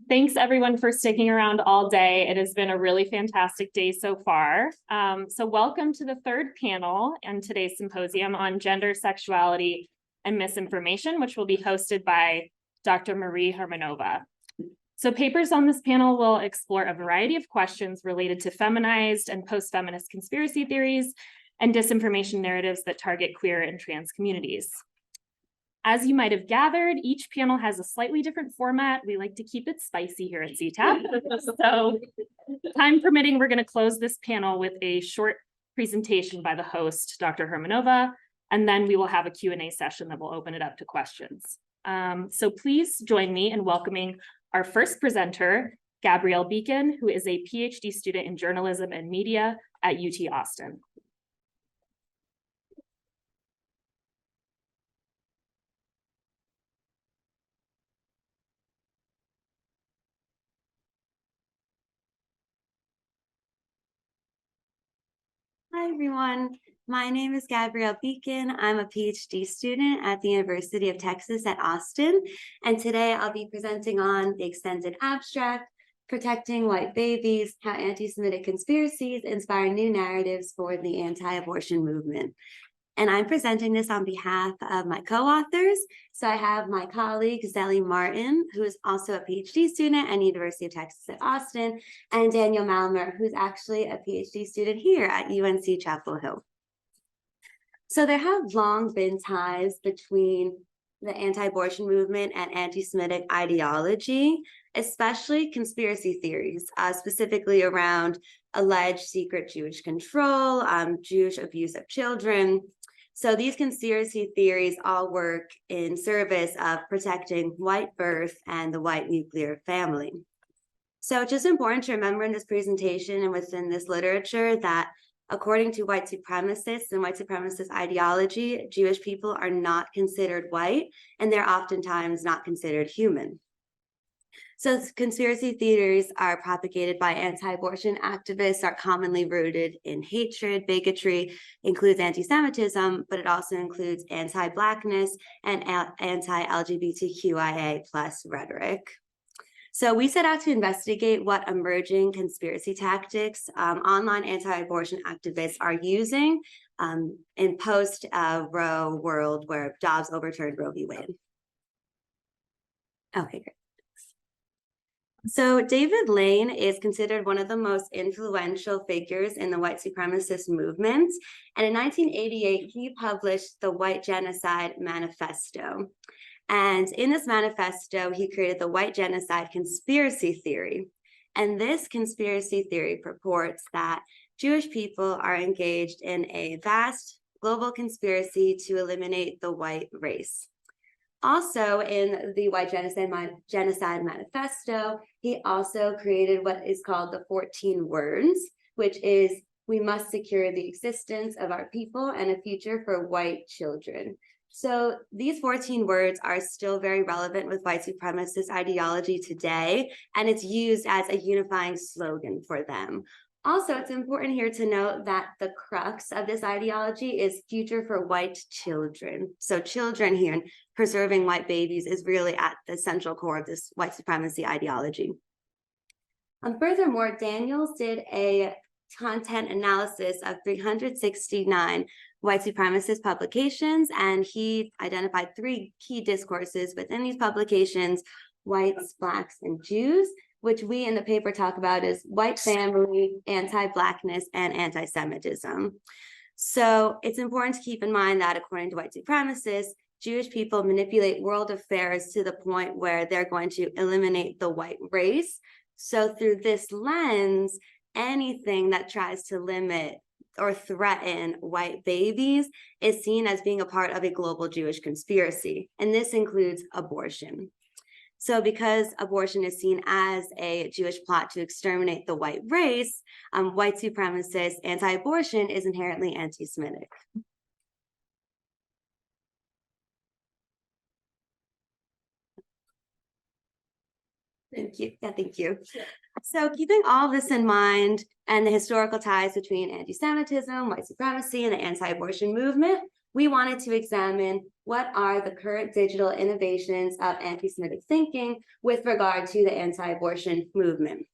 Thanks everyone for sticking around all day. It has been a really fantastic day so far. So welcome to the third panel in today's symposium on gender, sexuality, and misinformation, which will be hosted by Dr. Marie Hermanova. So papers on this panel will explore a variety of questions related to feminized and post-feminist conspiracy theories and disinformation narratives that target queer and trans communities. As you might have gathered, each panel has a slightly different format. We like to keep it spicy here at CTAP. So time permitting, we're going to close this panel with a short presentation by the host, Dr. Hermanova, and then we will have a Q&A session that will open it up to questions. So please join me in welcoming our first presenter, Gabrielle Beacon, who is a PhD student in journalism and media at UT Austin. Hi, everyone. My name is Gabrielle Beacon. I'm a PhD student at the University of Texas at Austin. And today I'll be presenting on the extended abstract, Protecting White Babies, How Anti-Semitic Conspiracies Inspire New Narratives for the Anti-Abortion Movement. And I'm presenting this on behalf of my co-authors. So I have my colleague, Zelly Martin, who is also a PhD student at University of Texas at Austin, and Daniel Malmer, who's actually a PhD student here at UNC Chapel Hill. So there have long been ties between the anti-abortion movement and anti-Semitic ideology, especially conspiracy theories, specifically around alleged secret Jewish control, Jewish abuse of children. So these conspiracy theories all work in service of protecting white birth and the white nuclear family. So it's just important to remember in this presentation and within this literature that according to white supremacists and white supremacist ideology, Jewish people are not considered white, and they're oftentimes not considered human. So conspiracy theories are propagated by anti-abortion activists, are commonly rooted in hatred, bigotry, includes anti-Semitism, but it also includes anti-Blackness and anti-LGBTQIA+ rhetoric. So we set out to investigate what emerging conspiracy tactics online anti-abortion activists are using in post-Roe world where Dobbs overturned Roe v. Wade. Okay, great. So David Lane is considered one of the most influential figures in the white supremacist movement. And in 1988, he published the White Genocide Manifesto. And in this manifesto, he created the white genocide conspiracy theory. And this conspiracy theory purports that Jewish people are engaged in a vast global conspiracy to eliminate the white race. Also, in the White Genocide Manifesto, he also created what is called the 14 words, which is, we must secure the existence of our people and a future for white children. So these 14 words are still very relevant with white supremacist ideology today, and it's used as a unifying slogan for them. Also, it's important here to note that the crux of this ideology is future for white children. So children here and preserving white babies is really at the central core of this white supremacy ideology. Furthermore, Daniels did a content analysis of 369 white supremacist publications, and he identified 3 key discourses within these publications: whites, Blacks, and Jews, which we in the paper talk about as white family, anti-Blackness, and anti-Semitism. So it's important to keep in mind that according to white supremacists, Jewish people manipulate world affairs to the point where they're going to eliminate the white race. So through this lens, anything that tries to limit or threaten white babies is seen as being a part of a global Jewish conspiracy, and this includes abortion. So because abortion is seen as a Jewish plot to exterminate the white race, white supremacist anti-abortion is inherently anti-Semitic. Thank you. Yeah, thank you. So keeping all this in mind and the historical ties between anti-Semitism, white supremacy, and the anti-abortion movement, we wanted to examine what are the current digital innovations of anti-Semitic thinking with regard to the anti-abortion movement.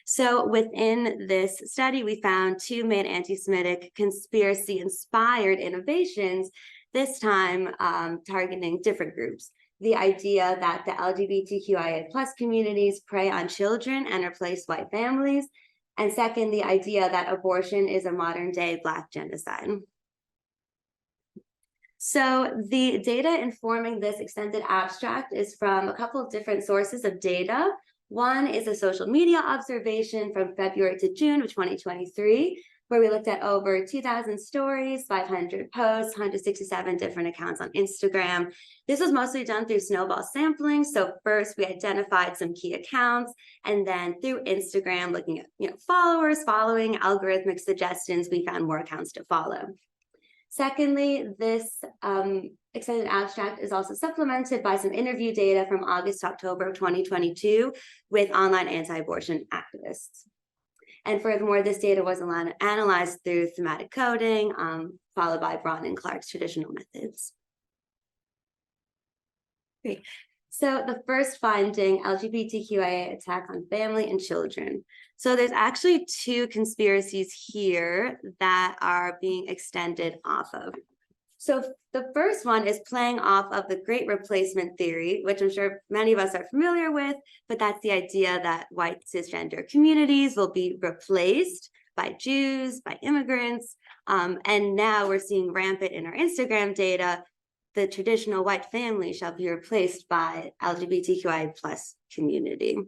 So within this study, we found two main anti-Semitic conspiracy-inspired innovations, this time targeting different groups. The idea that the LGBTQIA+ communities prey on children and replace white families. And second, the idea that abortion is a modern-day Black genocide. So the data informing this extended abstract is from a couple of different sources of data. One is a social media observation from February to June of 2023, where we looked at over 2,000 stories, 500 posts, 167 different accounts on Instagram. This was mostly done through snowball sampling. So first we identified some key accounts, and then through Instagram, looking at followers, following, algorithmic suggestions, we found more accounts to follow. Secondly, this extended abstract is also supplemented by some interview data from August to October of 2022 with online anti-abortion activists. And furthermore, this data was analyzed through thematic coding, followed by Braun and Clark's traditional methods. Great. So the first finding, LGBTQIA attack on family and children. So there's actually two conspiracies here that are being extended off of. So the first one is playing off of the Great Replacement theory, which I'm sure many of us are familiar with, but that's the idea that white cisgender communities will be replaced by Jews, by immigrants. And now we're seeing rampant in our Instagram data, the traditional white family shall be replaced by LGBTQI+ community.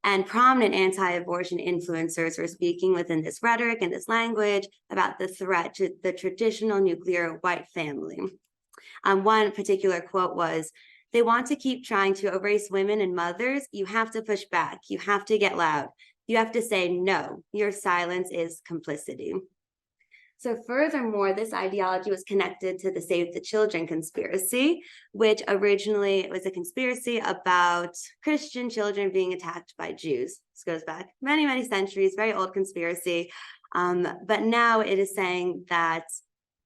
And prominent anti-abortion influencers were speaking within this rhetoric and this language about the threat to the traditional nuclear white family. One particular quote was, "They want to keep trying to erase women and mothers. You have to push back. You have to get loud. You have to say, no, your silence is complicity." So furthermore, this ideology was connected to the Save the Children conspiracy, which originally was a conspiracy about Christian children being attacked by Jews. This goes back many, many centuries, very old conspiracy. But now it is saying that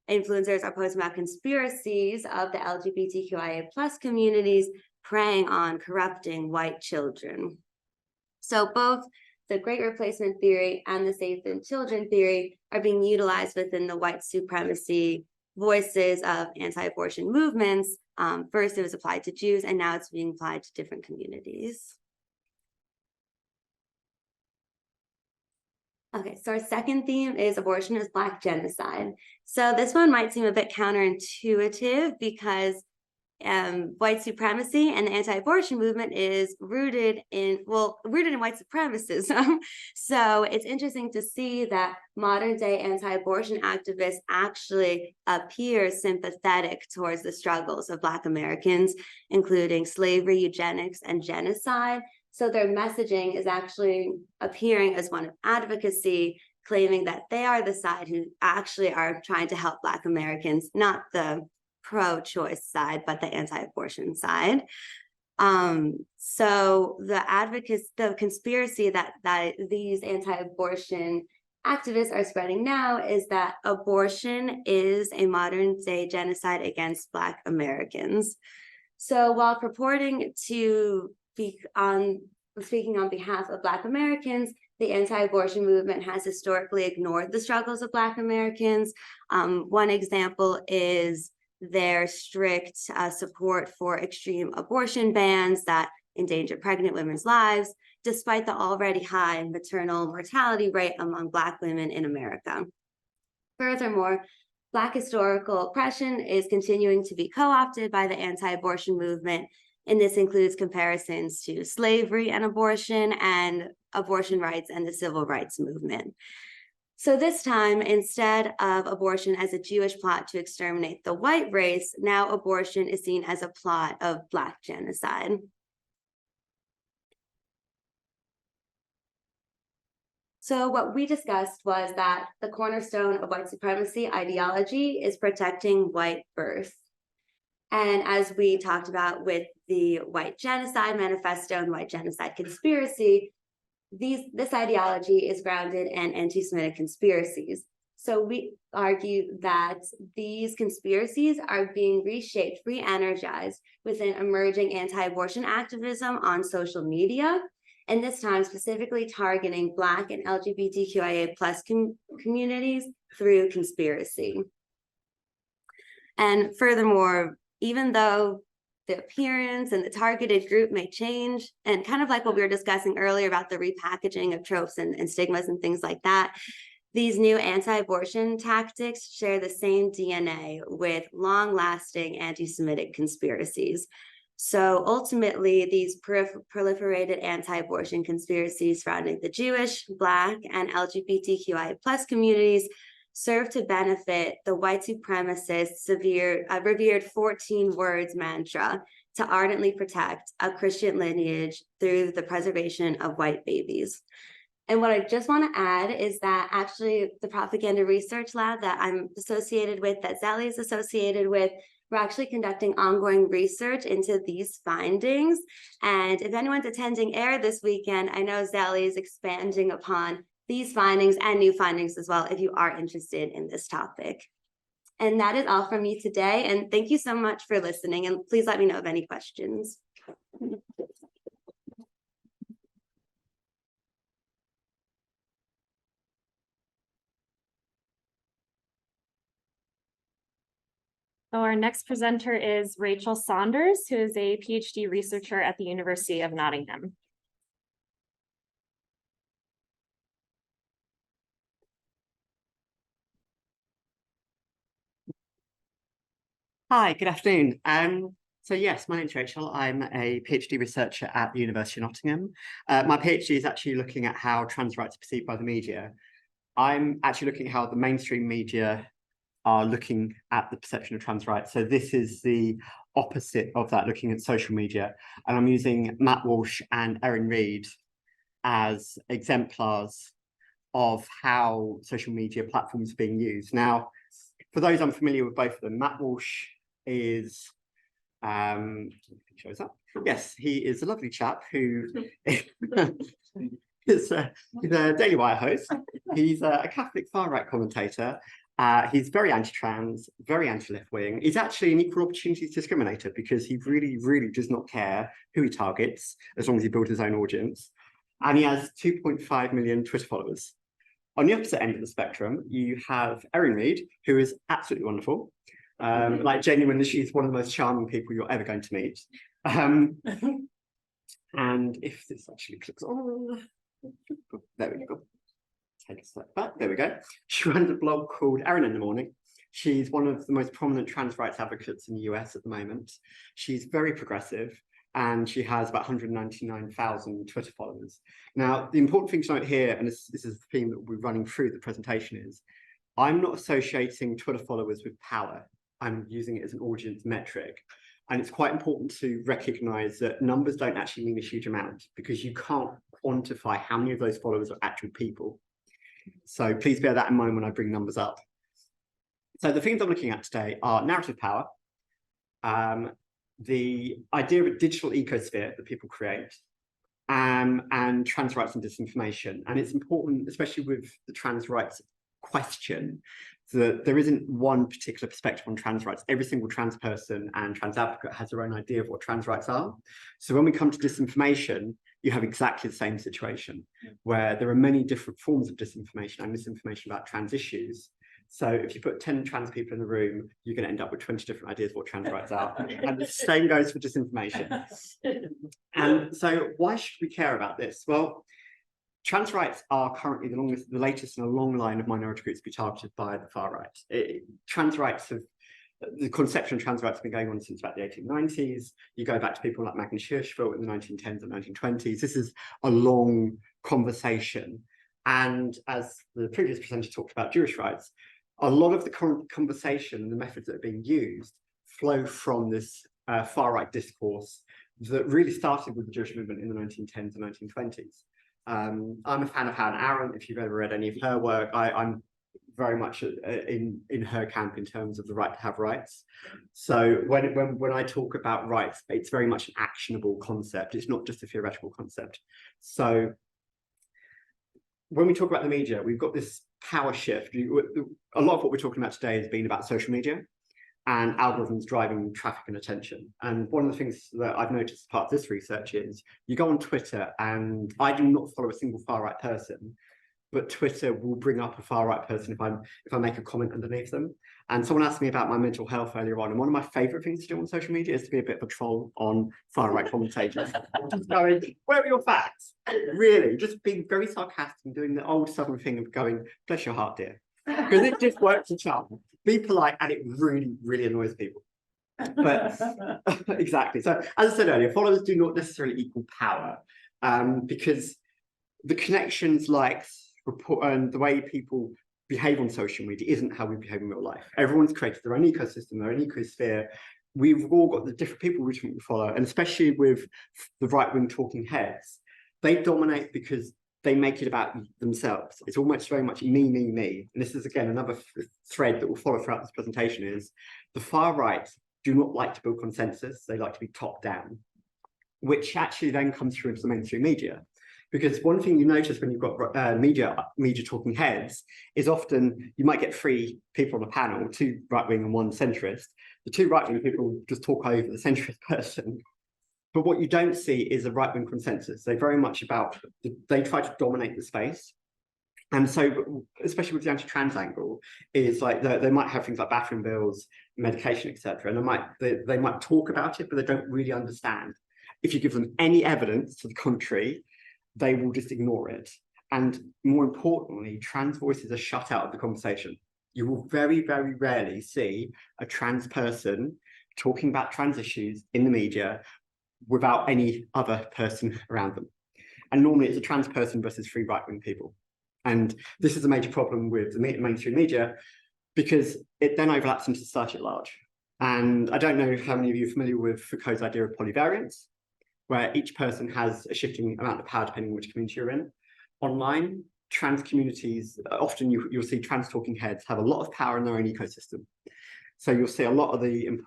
influencers are posting about conspiracies of the LGBTQIA+ communities preying on corrupting white children. So both the Great Replacement theory and the Save the Children theory are being utilized within the white supremacy voices of anti-abortion movements. First, it was applied to Jews, and now it's being applied to different communities. Okay, so our second theme is abortion as Black genocide. So this one might seem a bit counterintuitive because white supremacy and the anti-abortion movement is rooted in white supremacism. So it's interesting to see that modern day anti-abortion activists actually appear sympathetic towards the struggles of Black Americans, including slavery, eugenics, and genocide. So their messaging is actually appearing as one of advocacy, claiming that they are the side who actually are trying to help Black Americans, not the pro-choice side, but the anti-abortion side. So the conspiracy that these anti-abortion activists are spreading now is that abortion is a modern day genocide against Black Americans. So while purporting to speaking on behalf of Black Americans, the anti-abortion movement has historically ignored the struggles of Black Americans. One example is their strict support for extreme abortion bans that endanger pregnant women's lives, despite the already high maternal mortality rate among Black women in America. Furthermore, Black historical oppression is continuing to be co-opted by the anti-abortion movement, and this includes comparisons to slavery and abortion rights and the civil rights movement. So this time, instead of abortion as a Jewish plot to exterminate the white race, now abortion is seen as a plot of Black genocide. So what we discussed was that the cornerstone of white supremacy ideology is protecting white birth. And as we talked about with the White Genocide Manifesto and the White Genocide Conspiracy, this ideology is grounded in anti-Semitic conspiracies. So we argue that these conspiracies are being reshaped, re-energized within emerging anti-abortion activism on social media, and this time specifically targeting Black and LGBTQIA plus communities through conspiracy. And furthermore, even though the appearance and the targeted group may change, and kind of like what we were discussing earlier about the repackaging of tropes and stigmas and things like that, these new anti-abortion tactics share the same DNA with long-lasting anti-Semitic conspiracies. So ultimately, these proliferated anti-abortion conspiracies surrounding the Jewish, Black, and LGBTQI plus communities serve to benefit the white supremacist revered 14 words mantra to ardently protect a Christian lineage through the preservation of white babies. And what I just want to add is that actually the propaganda research lab that I'm associated with, that Zally is associated with, we're actually conducting ongoing research into these findings. And if anyone's attending AIR this weekend, I know Zally is expanding upon these findings and new findings as well, if you are interested in this topic. And that is all from me today. And thank you so much for listening. And please let me know of any questions. So our next presenter is Rachel Saunders, who is a PhD researcher at the University of Nottingham. Hi, good afternoon. So yes, my name's Rachel. I'm a PhD researcher at the University of Nottingham. My PhD is actually looking at how trans rights are perceived by the media. I'm actually looking at how the mainstream media are looking at the perception of trans rights. So this is the opposite of that, looking at social media. And I'm using Matt Walsh and Erin Reed as exemplars of how social media platforms are being used. Now, for those unfamiliar with both of them, Matt Walsh is, shows up. Yes, he is a lovely chap who he's a Daily Wire host. He's a Catholic far-right commentator. He's very anti-trans, very anti-left-wing. He's actually an equal opportunities discriminator because he really, really does not care who he targets as long as he builds his own audience. And he has 2.5 million Twitter followers. On the opposite end of the spectrum, you have Erin Reed, who is absolutely wonderful. Like genuinely, she's one of the most charming people you're ever going to meet. And if this actually clicks on, there we go. Take a step back, there we go. She runs a blog called Erin in the Morning. She's one of the most prominent trans rights advocates in the US at the moment. She's very progressive, and she has about 199,000 Twitter followers. Now, the important thing to note here, and this is the theme that we're running through the presentation, is I'm not associating Twitter followers with power. I'm using it as an audience metric. And it's quite important to recognize that numbers don't actually mean a huge amount because you can't quantify how many of those followers are actual people. So please bear that in mind when I bring numbers up. So the things I'm looking at today are narrative power, the idea of a digital ecosphere that people create, and trans rights and disinformation. And it's important, especially with the trans rights question, that there isn't one particular perspective on trans rights. Every single trans person and trans advocate has their own idea of what trans rights are. So when we come to disinformation, you have exactly the same situation where there are many different forms of disinformation and misinformation about trans issues. So if you put 10 trans people in a room, you're going to end up with 20 different ideas of what trans rights are. And the same goes for disinformation. And so why should we care about this? Well, trans rights are currently the latest in a long line of minority groups to be targeted by the far right. The conception of trans rights has been going on since about the 1890s. You go back to people like Magnus Hirschfeld in the 1910s and 1920s. This is a long conversation. And as the previous presenter talked about Jewish rights, a lot of the current conversation and the methods that are being used flow from this far-right discourse that really started with the Jewish movement in the 1910s and 1920s. I'm a fan of Hannah Arendt. If you've ever read any of her work, I'm very much in her camp in terms of the right to have rights. So when I talk about rights, it's very much an actionable concept. It's not just a theoretical concept. So when we talk about the media, we've got this power shift. A lot of what we're talking about today has been about social media and algorithms driving traffic and attention. And one of the things that I've noticed as part of this research is you go on Twitter, and I do not follow a single far-right person, but Twitter will bring up a far-right person if I make a comment underneath them. And someone asked me about my mental health earlier on, and one of my favorite things to do on social media is to be a bit of a troll on far-right commentators. Just going, where are your facts? Really, just being very sarcastic and doing the old Southern thing of going, bless your heart, dear. Because it just works a charm. Be polite, and it really, really annoys people. But exactly. So, as I said earlier, followers do not necessarily equal power, because the connections, likes, report, and the way people behave on social media isn't how we behave in real life. Everyone's created their own ecosystem, their own ecosphere. We've all got the different people we follow, and especially with the right-wing talking heads, they dominate because they make it about themselves. It's almost very much me, me, me. And this is, again, another thread that will follow throughout this presentation is the far right do not like to build consensus. They like to be top down, which actually then comes through into the mainstream media. Because one thing you notice when you've got media talking heads is often you might get 3 people on a panel, 2 right-wing and 1 centrist. The 2 right-wing people just talk over the centrist person. But what you don't see is a right-wing consensus. They're very much about, they try to dominate the space. And so, especially with the anti-trans angle, is like they might have things like bathroom bills, medication, etc. And they might talk about it, but they don't really understand. If you give them any evidence to the contrary, they will just ignore it. And more importantly, trans voices are shut out of the conversation. You will very, very rarely see a trans person talking about trans issues in the media without any other person around them. And normally it's a trans person versus 3 right-wing people. And this is a major problem with the mainstream media because it then overlaps into society at large. And I don't know how many of you are familiar with Foucault's idea of polyvariance, where each person has a shifting amount of power depending on which community you're in. Online, trans communities, often you'll see trans talking heads have a lot of power in their own ecosystem. So you'll see a lot of the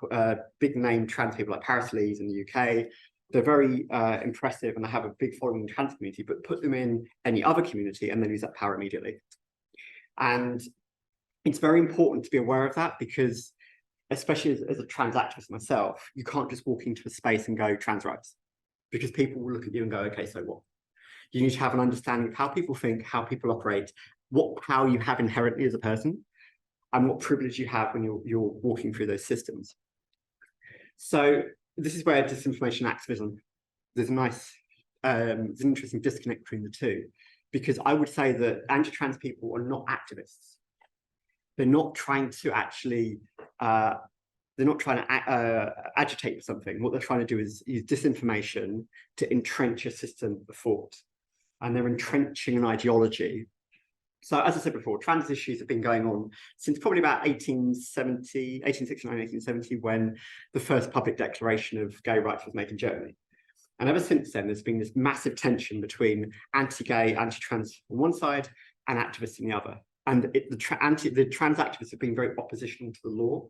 big name trans people like Paris Lees in the UK. They're very impressive and they have a big following in the trans community, but put them in any other community and they lose that power immediately. And it's very important to be aware of that because, especially as a trans activist myself, you can't just walk into a space and go trans rights because people will look at you and go, okay, so what? You need to have an understanding of how people think, how people operate, what power you have inherently as a person, and what privilege you have when you're walking through those systems. So this is where disinformation activism, there's an interesting disconnect between the two, because I would say that anti-trans people are not activists. They're not trying to actually, agitate for something. What they're trying to do is use disinformation to entrench a system of thought. And they're entrenching an ideology. So as I said before, trans issues have been going on since probably about 1869, 1870, when the first public declaration of gay rights was made in Germany. And ever since then, there's been this massive tension between anti-gay, anti-trans on one side and activists on the other. And the trans activists have been very oppositional to the law.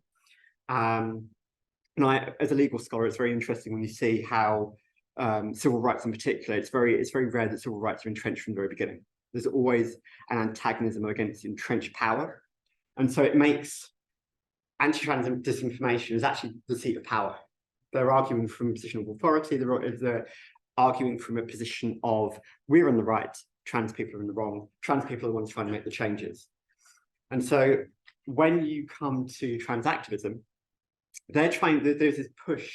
And as a legal scholar, it's very interesting when you see how civil rights in particular, it's very rare that civil rights are entrenched from the very beginning. There's always an antagonism against entrenched power. And so it makes anti-trans disinformation is actually the seat of power. They're arguing from a position of authority, they're arguing from a position of we're on the right, trans people are in the wrong, trans people are the ones trying to make the changes. And so when you come to trans activism, there's this push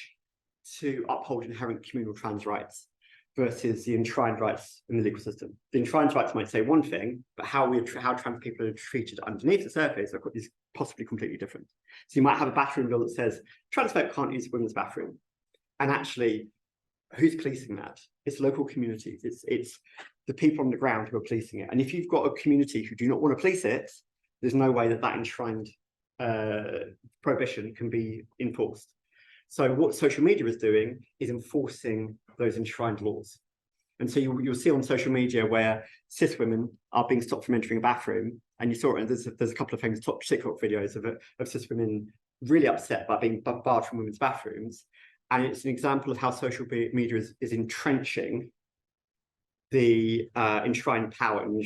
to uphold inherent communal trans rights versus the enshrined rights in the legal system. The enshrined rights might say one thing, but how trans people are treated underneath the surface is possibly completely different. So you might have a bathroom bill that says trans folk can't use women's bathroom. And actually, who's policing that? It's local communities. It's the people on the ground who are policing it. And if you've got a community who do not want to police it, there's no way that enshrined prohibition can be enforced. So what social media is doing is enforcing those enshrined laws. And so you'll see on social media where cis women are being stopped from entering a bathroom, and you saw it, and there's a couple of famous TikTok videos of cis women really upset by being barred from women's bathrooms. And it's an example of how social media is entrenching the enshrined power and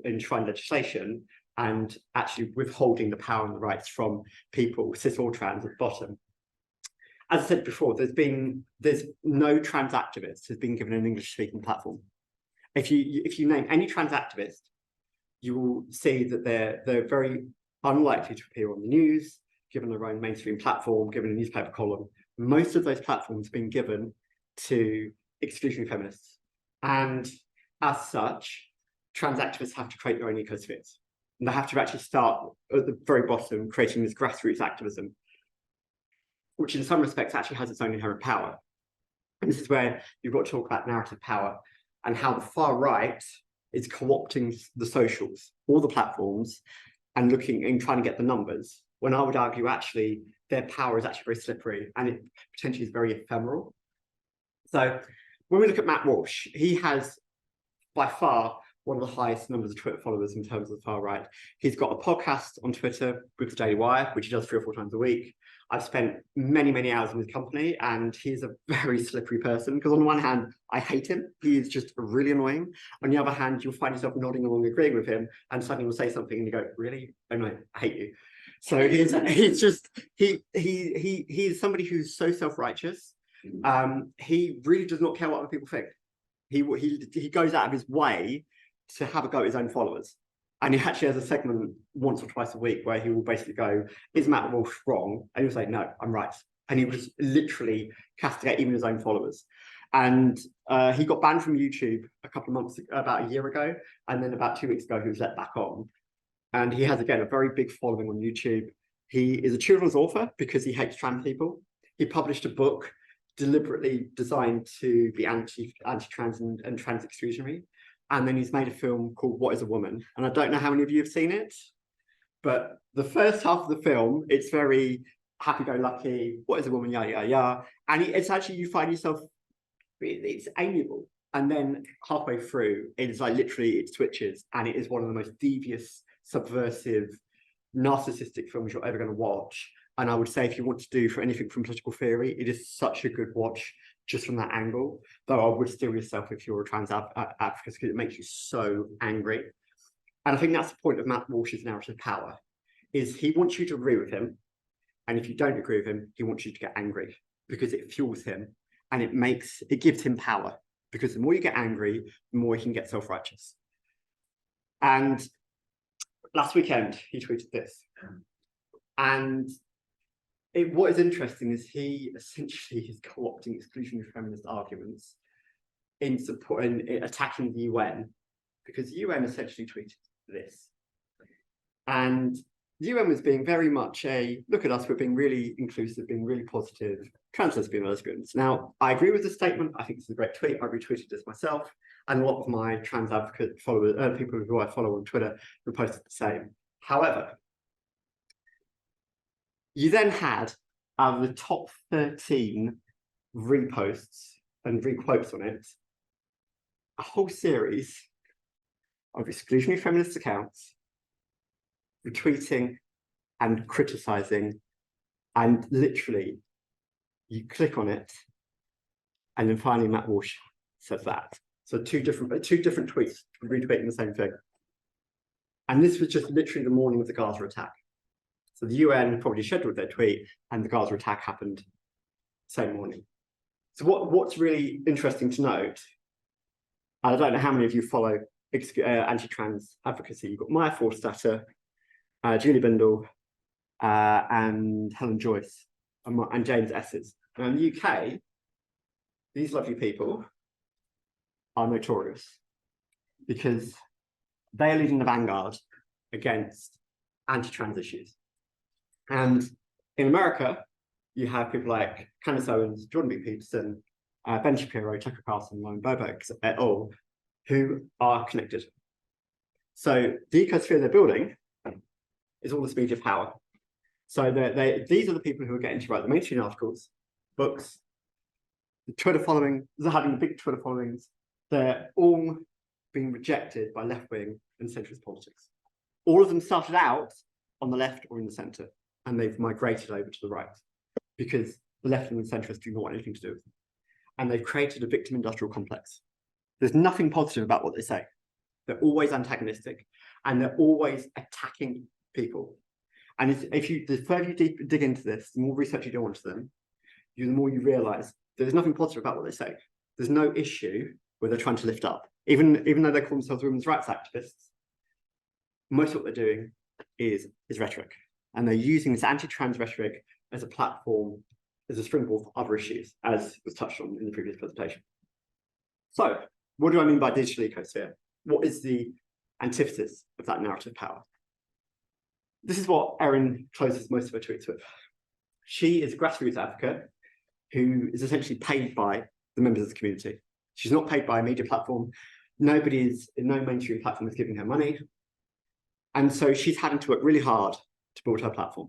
enshrined legislation and actually withholding the power and the rights from people, cis or trans, at the bottom. As I said before, there's no trans activist who's been given an English-speaking platform. If you name any trans activist, you will see that they're very unlikely to appear on the news, given their own mainstream platform, given a newspaper column. Most of those platforms have been given to exclusionary feminists. And as such, trans activists have to create their own ecospheres. And they have to actually start at the very bottom, creating this grassroots activism, which in some respects actually has its own inherent power. And this is where you've got to talk about narrative power and how the far right is co-opting the socials, all the platforms, and looking and trying to get the numbers, when I would argue actually their power is actually very slippery and it potentially is very ephemeral. So when we look at Matt Walsh, he has by far one of the highest numbers of Twitter followers in terms of the far right. He's got a podcast on Twitter with the Daily Wire, which he does 3 or 4 times a week. I've spent many, many hours in his company, and he's a very slippery person, because on the one hand, I hate him. He is just really annoying. On the other hand, you'll find yourself nodding along, agreeing with him, and suddenly he'll say something and you go, really? Oh no, I hate you. So he's somebody who's so self-righteous. He really does not care what other people think. He goes out of his way to have a go at his own followers. And he actually has a segment once or twice a week where he will basically go, is Matt Walsh wrong? And he'll say, no, I'm right. And he was literally castigate even his own followers. And he got banned from YouTube about a year ago. And then about 2 weeks ago, he was let back on. And he has, again, a very big following on YouTube. He is a children's author because he hates trans people. He published a book deliberately designed to be anti-trans and trans exclusionary. And then he's made a film called What is a Woman? And I don't know how many of you have seen it, but the first half of the film, it's very happy-go-lucky, what is a woman, yada, yada, yada. And it's actually, you find yourself, it's amiable. And then halfway through, it's like literally, it switches, and it is one of the most devious, subversive, narcissistic films you're ever going to watch. And I would say if you want to do for anything from political theory, it is such a good watch just from that angle, though I would steel yourself if you're a trans advocate, because it makes you so angry. And I think that's the point of Matt Walsh's narrative power, is he wants you to agree with him, and if you don't agree with him, he wants you to get angry, because it fuels him, and it gives him power, because the more you get angry, the more he can get self-righteous. And last weekend, he tweeted this, and what is interesting is he essentially is co-opting exclusionary feminist arguments in support and attacking the UN, because the UN essentially tweeted this. And the UN was being very much look at us, we're being really inclusive, being really positive, trans, lesbian, lesbians. Now, I agree with the statement. I think it's a great tweet. I retweeted this myself. And a lot of my trans advocate followers, people who I follow on Twitter, reposted the same. However, you then had, out of the top 13 reposts and requotes on it, a whole series of exclusionary feminist accounts retweeting and criticizing, and literally you click on it, and then finally Matt Walsh says that. So two different tweets retweeting the same thing. And this was just literally the morning of the Gaza attack. So the UN probably scheduled their tweet, and the Gaza attack happened same morning. So what's really interesting to note, I don't know how many of you follow anti-trans advocacy. You've got Maya Forstater, Julie Bindel, and Helen Joyce, and James Esses. Now in the UK, these lovely people are notorious because they are leading the vanguard against anti-trans issues. And in America, you have people like Candace Owens, Jordan B. Peterson, Ben Shapiro, Tucker Carlson, Lauren Boebert, et al., who are connected. So the ecosphere they're building is all this media power. So these are the people who are getting to write the mainstream articles, books, the Twitter following, they're having big Twitter followings. They're all being rejected by left-wing and centrist politics. All of them started out on the left or in the center, and they've migrated over to the right because the left and the centrists do not want anything to do with them. And they've created a victim industrial complex. There's nothing positive about what they say. They're always antagonistic, and they're always attacking people. And the further you dig into this, the more research you do onto them, the more you realise there's nothing positive about what they say. There's no issue where they're trying to lift up. Even though they call themselves women's rights activists, most of what they're doing is rhetoric. And they're using this anti-trans rhetoric as a platform, as a springboard for other issues, as was touched on in the previous presentation. So, what do I mean by digital ecosphere? What is the antithesis of that narrative power? This is what Erin closes most of her tweets with. She is a grassroots advocate who is essentially paid by the members of the community. She's not paid by a media platform. No mainstream platform is giving her money. And so she's having to work really hard to build her platform.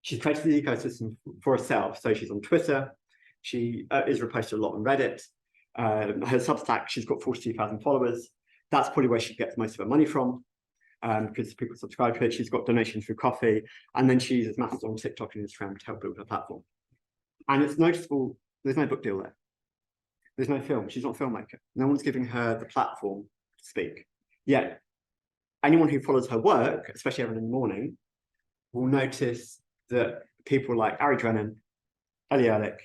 She's created the ecosystem for herself. So she's on Twitter. She is reposted a lot on Reddit. Her Substack, she's got 42,000 followers. That's probably where she gets most of her money from, because people subscribe to it. She's got donations through Coffee. And then she uses Mastodon, TikTok, and Instagram to help build her platform. And it's noticeable, there's no book deal there. There's no film. She's not a filmmaker. No one's giving her the platform to speak. Yet, anyone who follows her work, especially Erin in the morning, will notice that people like Ari Drennan, Ellie Ehrlich,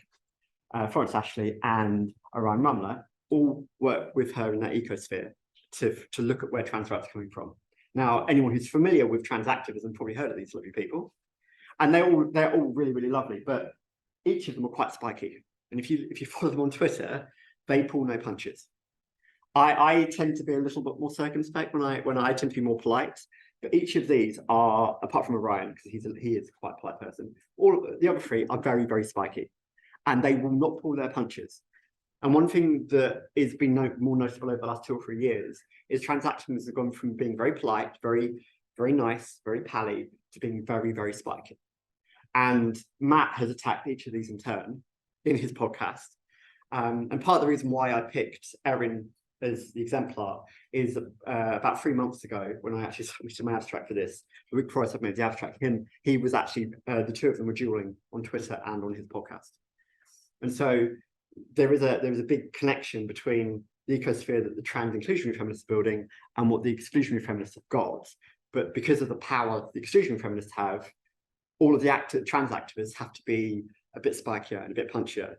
Florence Ashley, and Orion Rumler all work with her in that ecosphere to look at where trans rights are coming from. Now, anyone who's familiar with trans activism probably heard of these lovely people. And they're all really, really lovely, but each of them are quite spiky. And if you follow them on Twitter, they pull no punches. I tend to be a little bit more circumspect when I tend to be more polite. But each of these are, apart from Orion, because he is quite a polite person, all the other three are very, very spiky, and they will not pull their punches. And one thing that has been more noticeable over the last 2 or 3 years is trans activism have gone from being very polite, very, very nice, very pally, to being very, very spiky. And Matt has attacked each of these in turn in his podcast. And part of the reason why I picked Erin as the exemplar is about 3 months ago, when I actually submitted my abstract for this, the week before I submitted the abstract for him, he was actually, the two of them were dueling on Twitter and on his podcast. And so there is a big connection between the ecosphere that the trans inclusionary feminists are building and what the exclusionary feminists have got. But because of the power the exclusionary feminists have, all of the trans activists have to be a bit spikier and a bit punchier.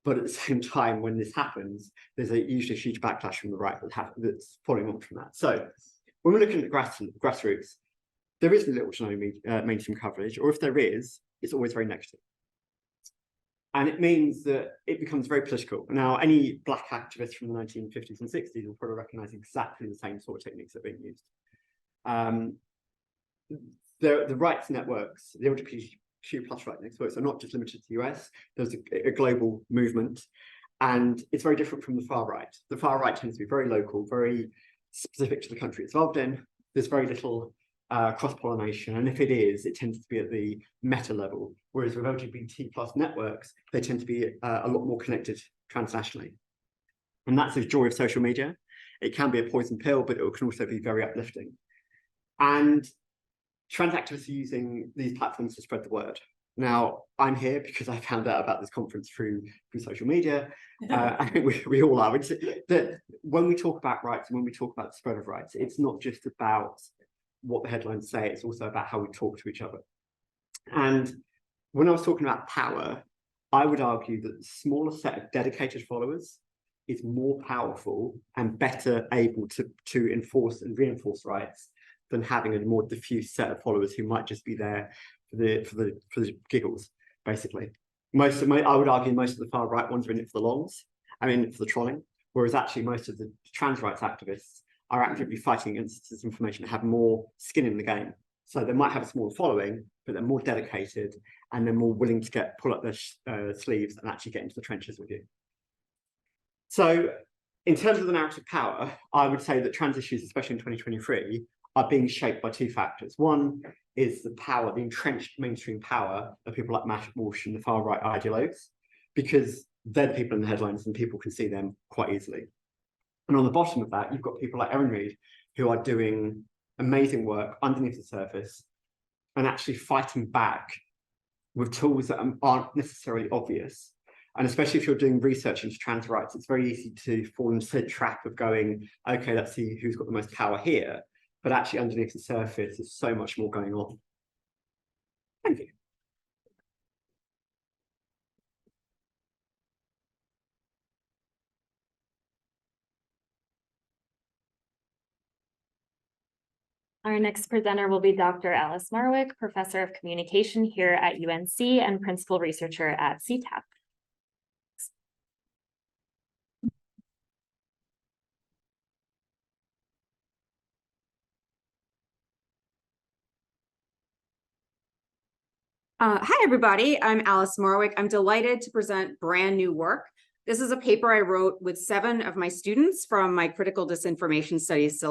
But at the same time, when this happens, there's usually a huge backlash from the right that's following on from that. So when we're looking at grassroots, there is little to no mainstream coverage, or if there is, it's always very negative. And it means that it becomes very political. Now, any black activists from the 1950s and 60s will probably recognize exactly the same sort of techniques that are being used. The rights networks, the LGBTQ plus rights networks, are not just limited to the US. There's a global movement, and it's very different from the far right. The far right tends to be very local, very specific to the country it's involved in. There's very little cross-pollination, and if it is, it tends to be at the meta level, whereas with LGBT plus networks, they tend to be a lot more connected transnationally. And that's the joy of social media. It can be a poison pill, but it can also be very uplifting. And trans activists are using these platforms to spread the word. Now, I'm here because I found out about this conference through social media. I think we all are. That when we talk about rights and when we talk about the spread of rights, it's not just about what the headlines say, it's also about how we talk to each other. And when I was talking about power, I would argue that the smaller set of dedicated followers is more powerful and better able to enforce and reinforce rights than having a more diffuse set of followers who might just be there for the giggles, basically. I would argue most of the far right ones are in it for the longs, for the trolling, whereas actually most of the trans rights activists are actively fighting against disinformation and have more skin in the game. So they might have a smaller following, but they're more dedicated and they're more willing to pull up their sleeves and actually get into the trenches with you. So in terms of the narrative power, I would say that trans issues, especially in 2023, are being shaped by two factors. One is the entrenched mainstream power of people like Matt Walsh and the far right ideologues, because they're the people in the headlines and people can see them quite easily. And on the bottom of that, you've got people like Erin Reed, who are doing amazing work underneath the surface and actually fighting back with tools that aren't necessarily obvious, And especially if you're doing research into trans rights, it's very easy to fall into the trap of going, okay, let's see who's got the most power here. But actually underneath the surface, there's so much more going on. Thank you. Our next presenter will be Dr. Alice Marwick, Professor of Communication here at UNC and Principal Researcher at CTAP. Hi, everybody. I'm Alice Marwick. I'm delighted to present brand new work. This is a paper I wrote with 7 of my students from my critical disinformation studies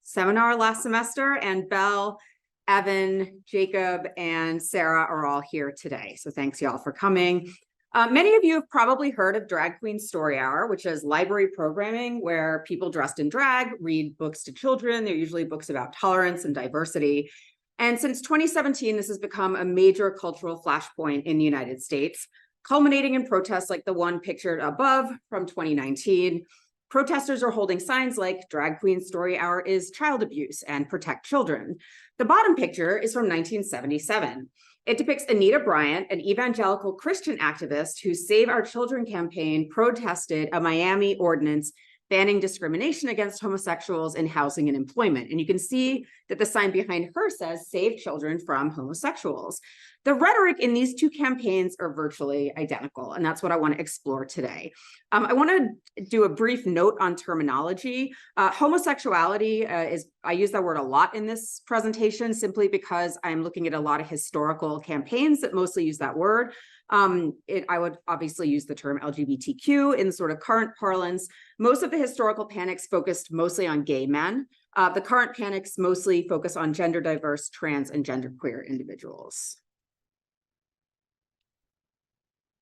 seminar last semester, and Belle, Evan, Jacob, and Sarah are all here today. So thanks y'all for coming. Many of you have probably heard of Drag Queen Story Hour, which is library programming where people dressed in drag read books to children. They're usually books about tolerance and diversity. And since 2017, this has become a major cultural flashpoint in the United States, culminating in protests like the one pictured above from 2019. Protesters are holding signs like Drag Queen Story Hour is child abuse and protect children. The bottom picture is from 1977. It depicts Anita Bryant, an evangelical Christian activist whose Save Our Children campaign protested a Miami ordinance banning discrimination against homosexuals in housing and employment. And you can see that the sign behind her says, "Save children from homosexuals." The rhetoric in these two campaigns are virtually identical, and that's what I want to explore today. I want to do a brief note on terminology. Homosexuality I use that word a lot in this presentation simply because I'm looking at a lot of historical campaigns that mostly use that word. I would obviously use the term LGBTQ in sort of current parlance. Most of the historical panics focused mostly on gay men. The current panics mostly focus on gender diverse, trans, and genderqueer individuals.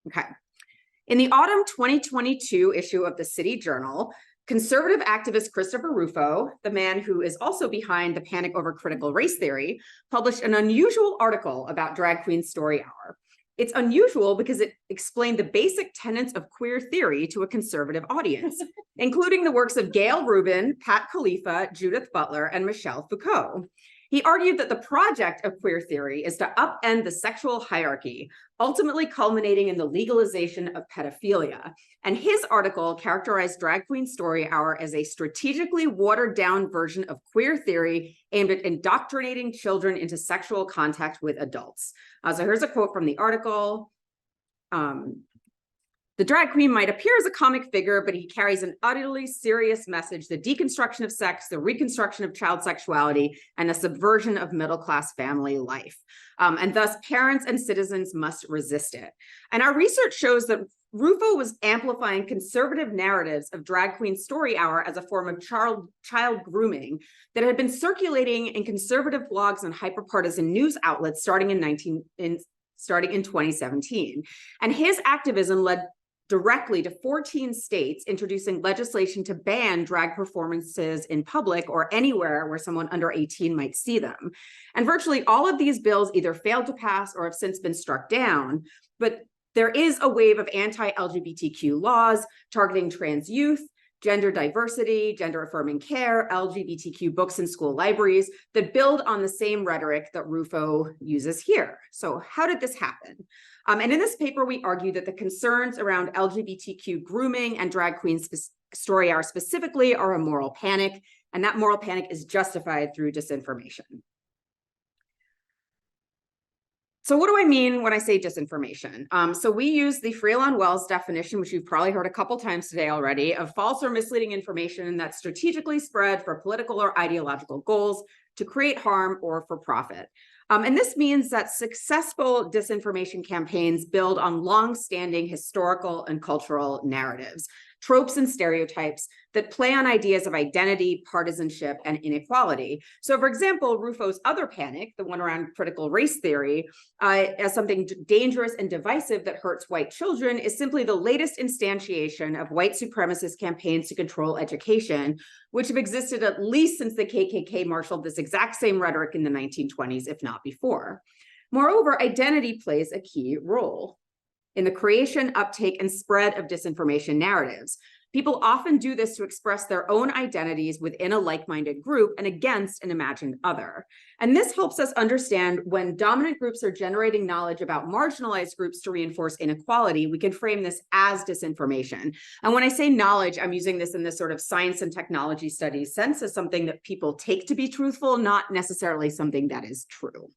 Okay. In the autumn 2022 issue of the City Journal, conservative activist Christopher Rufo, the man who is also behind the panic over critical race theory, published an unusual article about Drag Queen Story Hour. It's unusual because it explained the basic tenets of queer theory to a conservative audience, including the works of Gail Rubin, Pat Khalifa, Judith Butler, and Michelle Foucault. He argued that the project of queer theory is to upend the sexual hierarchy, ultimately culminating in the legalization of pedophilia. And his article characterized Drag Queen Story Hour as a strategically watered down version of queer theory aimed at indoctrinating children into sexual contact with adults. So here's a quote from the article. The drag queen might appear as a comic figure, but he carries an utterly serious message: the deconstruction of sex, the reconstruction of child sexuality, and the subversion of middle-class family life. And thus, parents and citizens must resist it. And our research shows that Rufo was amplifying conservative narratives of Drag Queen Story Hour as a form of child grooming that had been circulating in conservative blogs and hyperpartisan news outlets starting in 2017. And his activism led directly to 14 states introducing legislation to ban drag performances in public or anywhere where someone under 18 might see them. And virtually all of these bills either failed to pass or have since been struck down. But there is a wave of anti-LGBTQ laws targeting trans youth, gender diversity, gender-affirming care, LGBTQ books in school libraries that build on the same rhetoric that Rufo uses here. So how did this happen? And in this paper, we argue that the concerns around LGBTQ grooming and Drag Queen Story Hour specifically are a moral panic, and that moral panic is justified through disinformation. So what do I mean when I say disinformation? So we use the Freelon-Wells definition, which you've probably heard a couple times today already, of false or misleading information that's strategically spread for political or ideological goals to create harm or for profit. And this means that successful disinformation campaigns build on long-standing historical and cultural narratives, tropes and stereotypes that play on ideas of identity, partisanship, and inequality. So for example, Rufo's other panic, the one around critical race theory, as something dangerous and divisive that hurts white children, is simply the latest instantiation of white supremacist campaigns to control education, which have existed at least since the KKK marshaled this exact same rhetoric in the 1920s, if not before. Moreover, identity plays a key role. in the creation, uptake, and spread of disinformation narratives. People often do this to express their own identities within a like-minded group and against an imagined other. And this helps us understand when dominant groups are generating knowledge about marginalized groups to reinforce inequality, we can frame this as disinformation. And when I say knowledge, I'm using this in this sort of science and technology studies sense as something that people take to be truthful, not necessarily something that is true.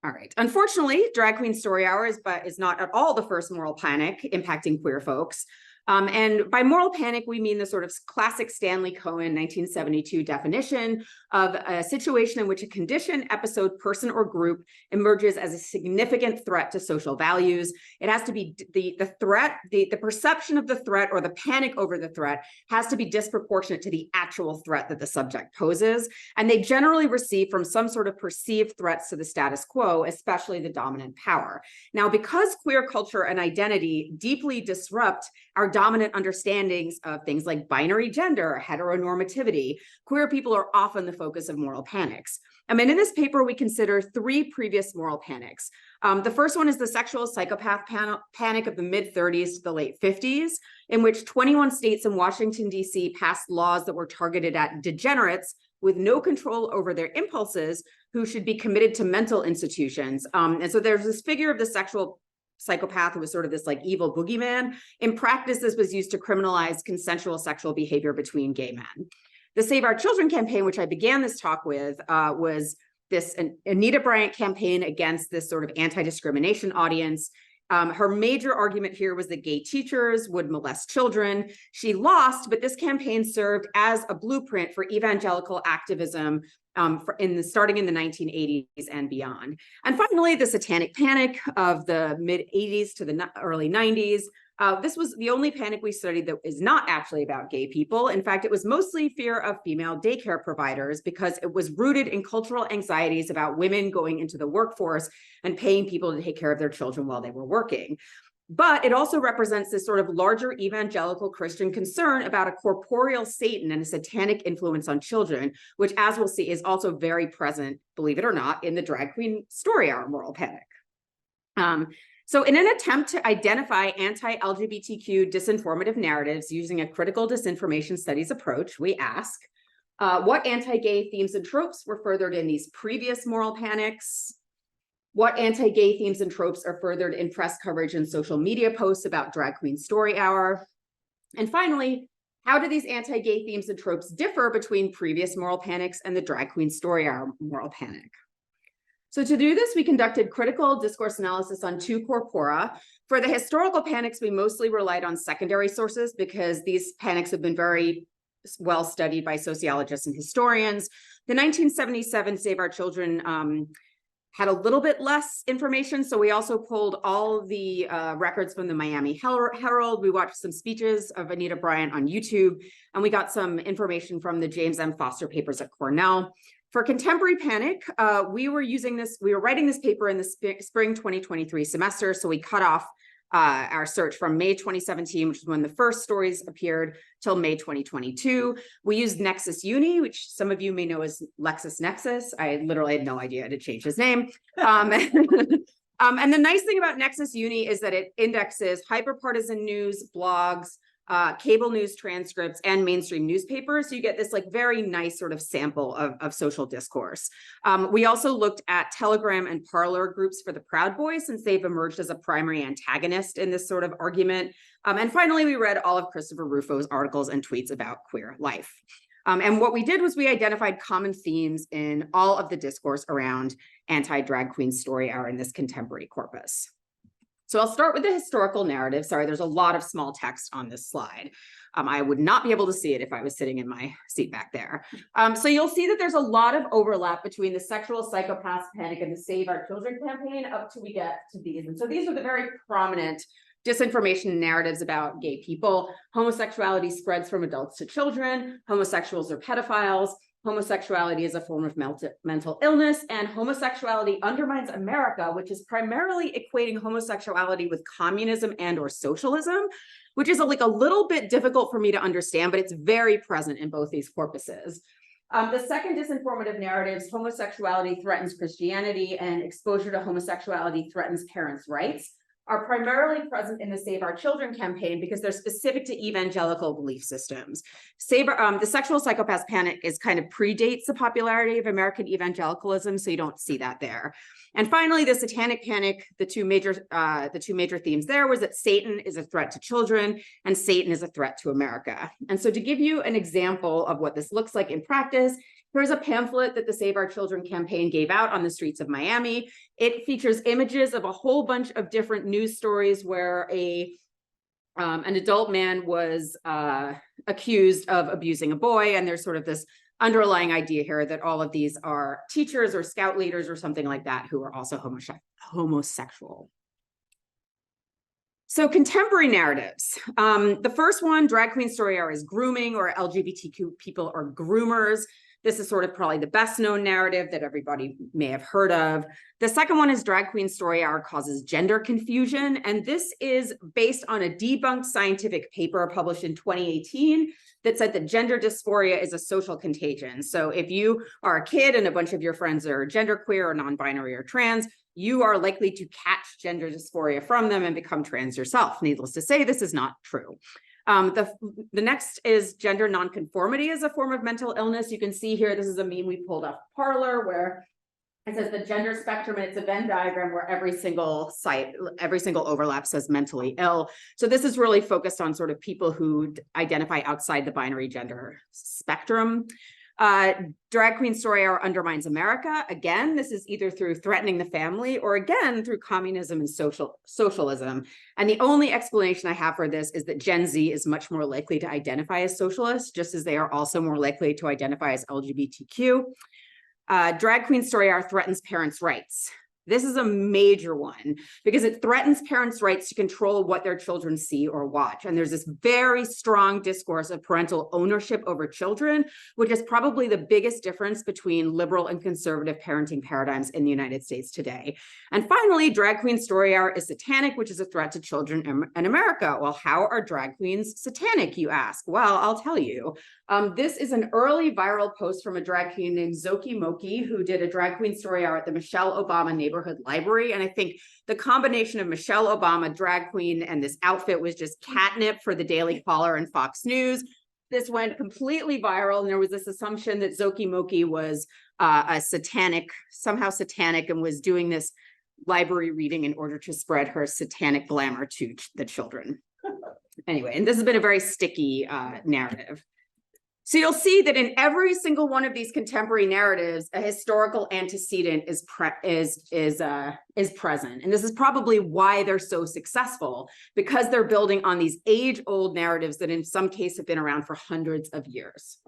All right. Unfortunately, Drag Queen Story Hour is not at all the first moral panic impacting queer folks. And by moral panic, we mean the sort of classic Stanley Cohen 1972 definition of a situation in which a condition, episode, person, or group emerges as a significant threat to social values. It has to be the threat, the perception of the threat or the panic over the threat has to be disproportionate to the actual threat that the subject poses. And they generally receive from some sort of perceived threats to the status quo, especially the dominant power. Now, because queer culture and identity deeply disrupt our dominant understandings of things like binary gender, heteronormativity, queer people are often the focus of moral panics. And in this paper, we consider 3 previous moral panics. The first one is the sexual psychopath panic of the mid-30s to the late 50s, in which 21 states and Washington, D.C. passed laws that were targeted at degenerates with no control over their impulses who should be committed to mental institutions. And so there's this figure of the sexual psychopath who was sort of this like evil boogeyman. In practice, this was used to criminalize consensual sexual behavior between gay men. The Save Our Children campaign, which I began this talk with, was this Anita Bryant campaign against this sort of anti-discrimination audience. Her major argument here was that gay teachers would molest children. She lost, but this campaign served as a blueprint for evangelical activism starting in the 1980s and beyond. And finally, the satanic panic of the mid-80s to the early 90s. This was the only panic we studied that is not actually about gay people. In fact, it was mostly fear of female daycare providers because it was rooted in cultural anxieties about women going into the workforce and paying people to take care of their children while they were working. But it also represents this sort of larger evangelical Christian concern about a corporeal Satan and a satanic influence on children, which, as we'll see, is also very present, believe it or not, in the Drag Queen Story Hour moral panic. So in an attempt to identify anti-LGBTQ disinformative narratives using a critical disinformation studies approach, we ask, what anti-gay themes and tropes were furthered in these previous moral panics? What anti-gay themes and tropes are furthered in press coverage and social media posts about Drag Queen Story Hour? And finally, how do these anti-gay themes and tropes differ between previous moral panics and the Drag Queen Story Hour moral panic? So to do this, we conducted critical discourse analysis on 2 corpora. For the historical panics, we mostly relied on secondary sources because these panics have been very well studied by sociologists and historians. The 1977 Save Our Children had a little bit less information. So we also pulled all the records from the Miami Herald. We watched some speeches of Anita Bryant on YouTube, and we got some information from the James M. Foster papers at Cornell. For contemporary panic, we were writing this paper in the spring 2023 semester. So we cut off our search from May 2017, which is when the first stories appeared, till May 2022. We used Nexus Uni, which some of you may know as LexisNexis. I literally had no idea to change his name. And the nice thing about Nexus Uni is that it indexes hyperpartisan news, blogs, cable news transcripts, and mainstream newspapers. So you get this like very nice sort of sample of social discourse. We also looked at Telegram and Parler groups for the Proud Boys, since they've emerged as a primary antagonist in this sort of argument. And finally, we read all of Christopher Rufo's articles and tweets about queer life. And what we did was we identified common themes in all of the discourse around anti-drag queen story hour in this contemporary corpus. So I'll start with the historical narrative. Sorry, there's a lot of small text on this slide. I would not be able to see it if I was sitting in my seat back there. So you'll see that there's a lot of overlap between the sexual psychopath panic and the Save Our Children campaign up till we get to these. And so these are the very prominent disinformation narratives about gay people. Homosexuality spreads from adults to children. Homosexuals are pedophiles. Homosexuality is a form of mental illness, and homosexuality undermines America, which is primarily equating homosexuality with communism and or socialism, which is like a little bit difficult for me to understand, but it's very present in both these corpuses. The second disinformative narratives, homosexuality threatens Christianity and exposure to homosexuality threatens parents' rights, are primarily present in the Save Our Children campaign because they're specific to evangelical belief systems. The sexual psychopath panic is kind of predates the popularity of American evangelicalism, so you don't see that there. And finally, the satanic panic, the two major themes there was that Satan is a threat to children and Satan is a threat to America. And so to give you an example of what this looks like in practice, here's a pamphlet that the Save Our Children campaign gave out on the streets of Miami. It features images of a whole bunch of different news stories where an adult man was accused of abusing a boy, and there's sort of this underlying idea here that all of these are teachers or scout leaders or something like that who are also homosexual. So contemporary narratives. The first one, drag queen story hour, is grooming, or LGBTQ people are groomers. This is sort of probably the best known narrative that everybody may have heard of. The second one is drag queen story hour causes gender confusion. And this is based on a debunked scientific paper published in 2018 that said that gender dysphoria is a social contagion. So if you are a kid and a bunch of your friends are genderqueer or non-binary or trans, you are likely to catch gender dysphoria from them and become trans yourself. Needless to say, this is not true. The next is gender nonconformity as a form of mental illness. You can see here, this is a meme we pulled off Parler where it says the gender spectrum, and it's a Venn diagram where every single overlap says mentally ill. So this is really focused on sort of people who identify outside the binary gender spectrum. Drag queen story hour undermines America. Again, this is either through threatening the family or again through communism and socialism. And the only explanation I have for this is that Gen Z is much more likely to identify as socialist, just as they are also more likely to identify as LGBTQ. Drag queen story hour threatens parents' rights. This is a major one because it threatens parents' rights to control what their children see or watch. And there's this very strong discourse of parental ownership over children, which is probably the biggest difference between liberal and conservative parenting paradigms in the United States today. And finally, drag queen story hour is satanic, which is a threat to children in America. Well, how are drag queens satanic, you ask? Well, I'll tell you. This is an early viral post from a drag queen named Zoki Moki, who did a drag queen story hour at the Michelle Obama Neighborhood Library. And I think the combination of Michelle Obama, drag queen, and this outfit was just catnip for the Daily Caller and Fox News. This went completely viral, and there was this assumption that Zoki Moki was somehow satanic, and was doing this library reading in order to spread her satanic glamour to the children. Anyway, and this has been a very sticky narrative. So you'll see that in every single one of these contemporary narratives, a historical antecedent is present. And this is probably why they're so successful, because they're building on these age-old narratives that in some cases have been around for hundreds of years.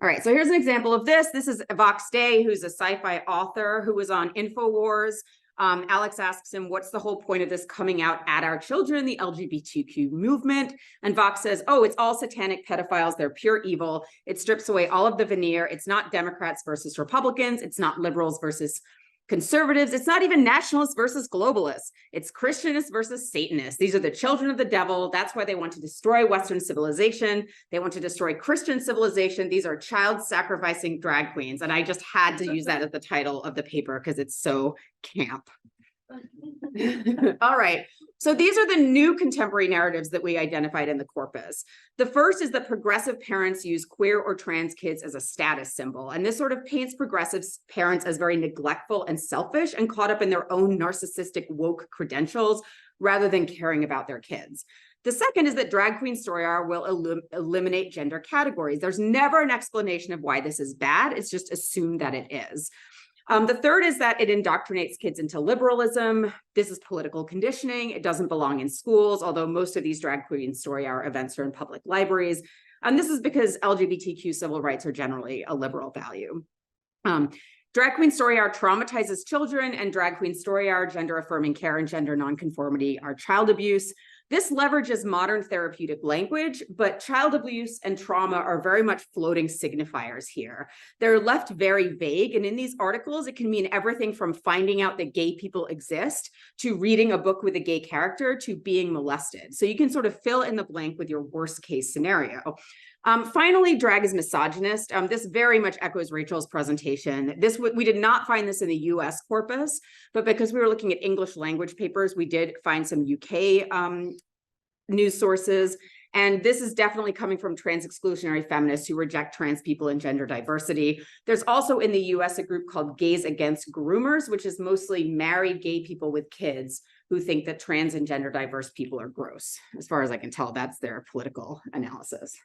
All right, so here's an example of this. This is Vox Day, who's a sci-fi author who was on InfoWars. Alex asks him, what's the whole point of this coming out at our children, the LGBTQ movement? And Vox says, oh, it's all satanic pedophiles. They're pure evil. It strips away all of the veneer. It's not Democrats versus Republicans. It's not liberals versus conservatives. It's not even nationalists versus globalists. It's Christianists versus Satanists. These are the children of the devil. That's why they want to destroy Western civilization. They want to destroy Christian civilization. These are child-sacrificing drag queens. And I just had to use that as the title of the paper because it's so camp. All right. So these are the new contemporary narratives that we identified in the corpus. The first is that progressive parents use queer or trans kids as a status symbol. And this sort of paints progressive parents as very neglectful and selfish and caught up in their own narcissistic woke credentials rather than caring about their kids. The second is that drag queen story hour will eliminate gender categories. There's never an explanation of why this is bad. It's just assumed that it is. The third is that it indoctrinates kids into liberalism. This is political conditioning. It doesn't belong in schools, although most of these drag queen story hour events are in public libraries. And this is because LGBTQ civil rights are generally a liberal value. Drag queen story hour traumatizes children, and drag queen story hour, gender affirming care, and gender nonconformity are child abuse. This leverages modern therapeutic language, but child abuse and trauma are very much floating signifiers here. They're left very vague, and in these articles, it can mean everything from finding out that gay people exist, to reading a book with a gay character, to being molested. So you can sort of fill in the blank with your worst case scenario. Finally, drag is misogynist. This very much echoes Rachel's presentation. We did not find this in the US corpus, but because we were looking at English language papers, we did find some UK news sources. And this is definitely coming from trans exclusionary feminists who reject trans people and gender diversity. There's also in the US a group called Gays Against Groomers, which is mostly married gay people with kids who think that trans and gender diverse people are gross. As far as I can tell, that's their political analysis.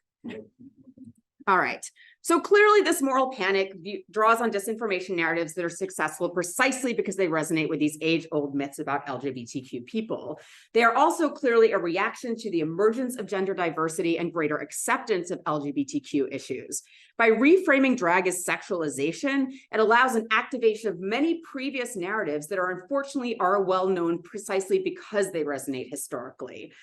All right. So clearly this moral panic draws on disinformation narratives that are successful precisely because they resonate with these age-old myths about LGBTQ people. They are also clearly a reaction to the emergence of gender diversity and greater acceptance of LGBTQ issues. By reframing drag as sexualization, it allows an activation of many previous narratives that unfortunately are well known precisely because they resonate historically.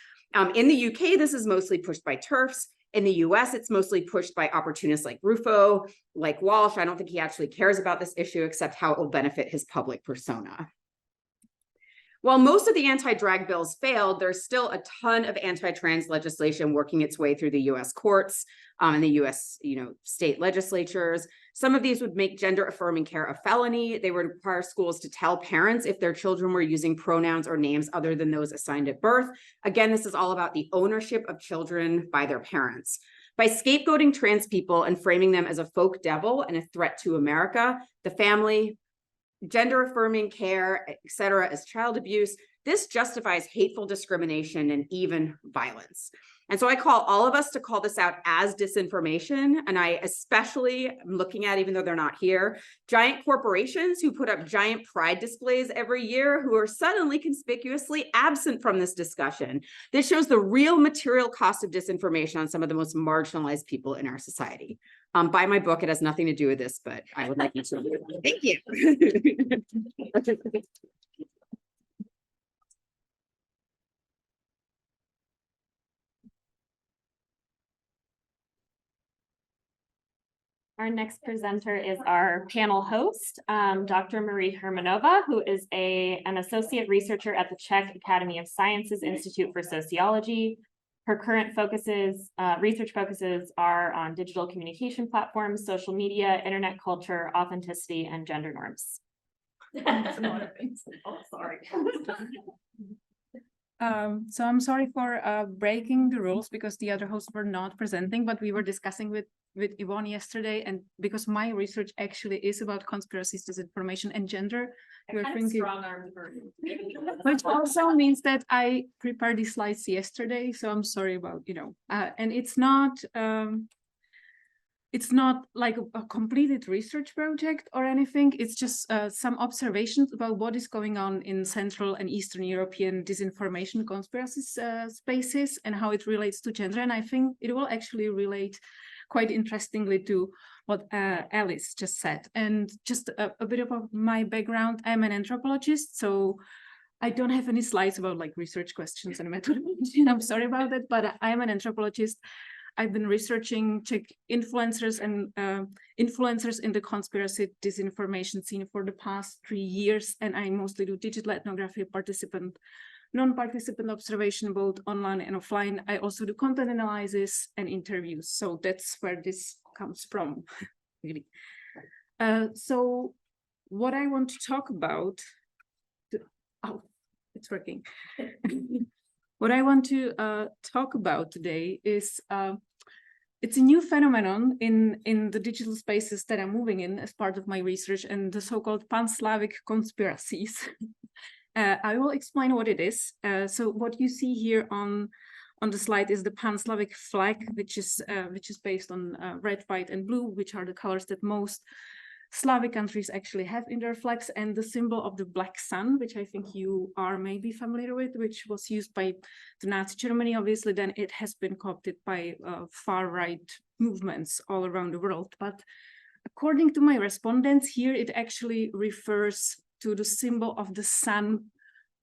In the UK, this is mostly pushed by TERFs. In the US, it's mostly pushed by opportunists like Rufo, like Walsh. I don't think he actually cares about this issue except how it will benefit his public persona. While most of the anti-drag bills failed, there's still a ton of anti-trans legislation working its way through the US courts and the US state legislatures. Some of these would make gender-affirming care a felony. They would require schools to tell parents if their children were using pronouns or names other than those assigned at birth. Again, this is all about the ownership of children by their parents. By scapegoating trans people and framing them as a folk devil and a threat to America, the family, gender-affirming care, etc., as child abuse, this justifies hateful discrimination and even violence. And so I call all of us to call this out as disinformation. And I especially am looking at, even though they're not here, giant corporations who put up giant pride displays every year who are suddenly conspicuously absent from this discussion. This shows the real material cost of disinformation on some of the most marginalized people in our society. Buy my book. It has nothing to do with this, but I would like you to. Thank you. Our next presenter is our panel host, Dr. Marie Hermanova, who is an associate researcher at the Czech Academy of Sciences Institute for Sociology. Her current research focuses are on digital communication platforms, social media, internet culture, authenticity, and gender norms. Oh, sorry. So I'm sorry for breaking the rules because the other hosts were not presenting, but we were discussing with Yvonne yesterday, and because my research actually is about conspiracies, disinformation, and gender, you're thinking strong-armed version. which also means that I prepared these slides yesterday, so I'm sorry about and it's not like a completed research project or anything. It's just some observations about what is going on in Central and Eastern European disinformation conspiracy spaces and how it relates to gender. And I think it will actually relate quite interestingly to what Alice just said. And just a bit about my background. I'm an anthropologist, so I don't have any slides about like research questions and methodology. I'm sorry about that, but I'm an anthropologist. I've been researching Czech influencers and influencers in the conspiracy disinformation scene for the past 3 years. And I mostly do digital ethnography, participant, non-participant observation, both online and offline. I also do content analysis and interviews. So that's where this comes from, really. So what I want to talk about, it's working. What I want to talk about today is it's a new phenomenon in the digital spaces that I'm moving in as part of my research, and the so-called pan-Slavic conspiracies. I will explain what it is. So what you see here on the slide is the pan-Slavic flag, which is based on red, white, and blue, which are the colors that most Slavic countries actually have in their flags, and the symbol of the black sun, which I think you are maybe familiar with, which was used by the Nazi Germany. Obviously, then it has been co-opted by far-right movements all around the world. But according to my respondents here, it actually refers to the symbol of the sun,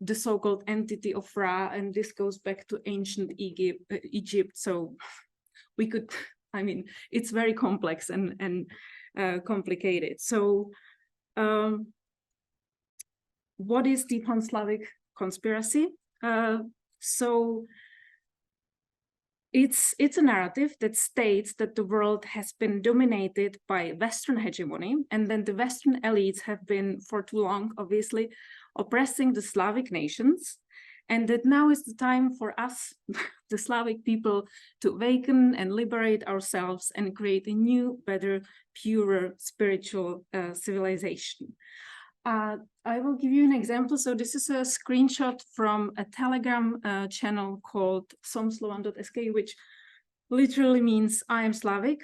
the so-called entity of Ra, and this goes back to ancient Egypt. So we could, I mean, it's very complex and complicated. So what is the pan-Slavic conspiracy? So it's a narrative that states that the world has been dominated by Western hegemony, and then the Western elites have been, for too long, obviously, oppressing the Slavic nations, and that now is the time for us, the Slavic people, to awaken and liberate ourselves and create a new, better, purer spiritual civilization. I will give you an example. So this is a screenshot from a Telegram channel called somslovan.sk, which literally means I am Slavic.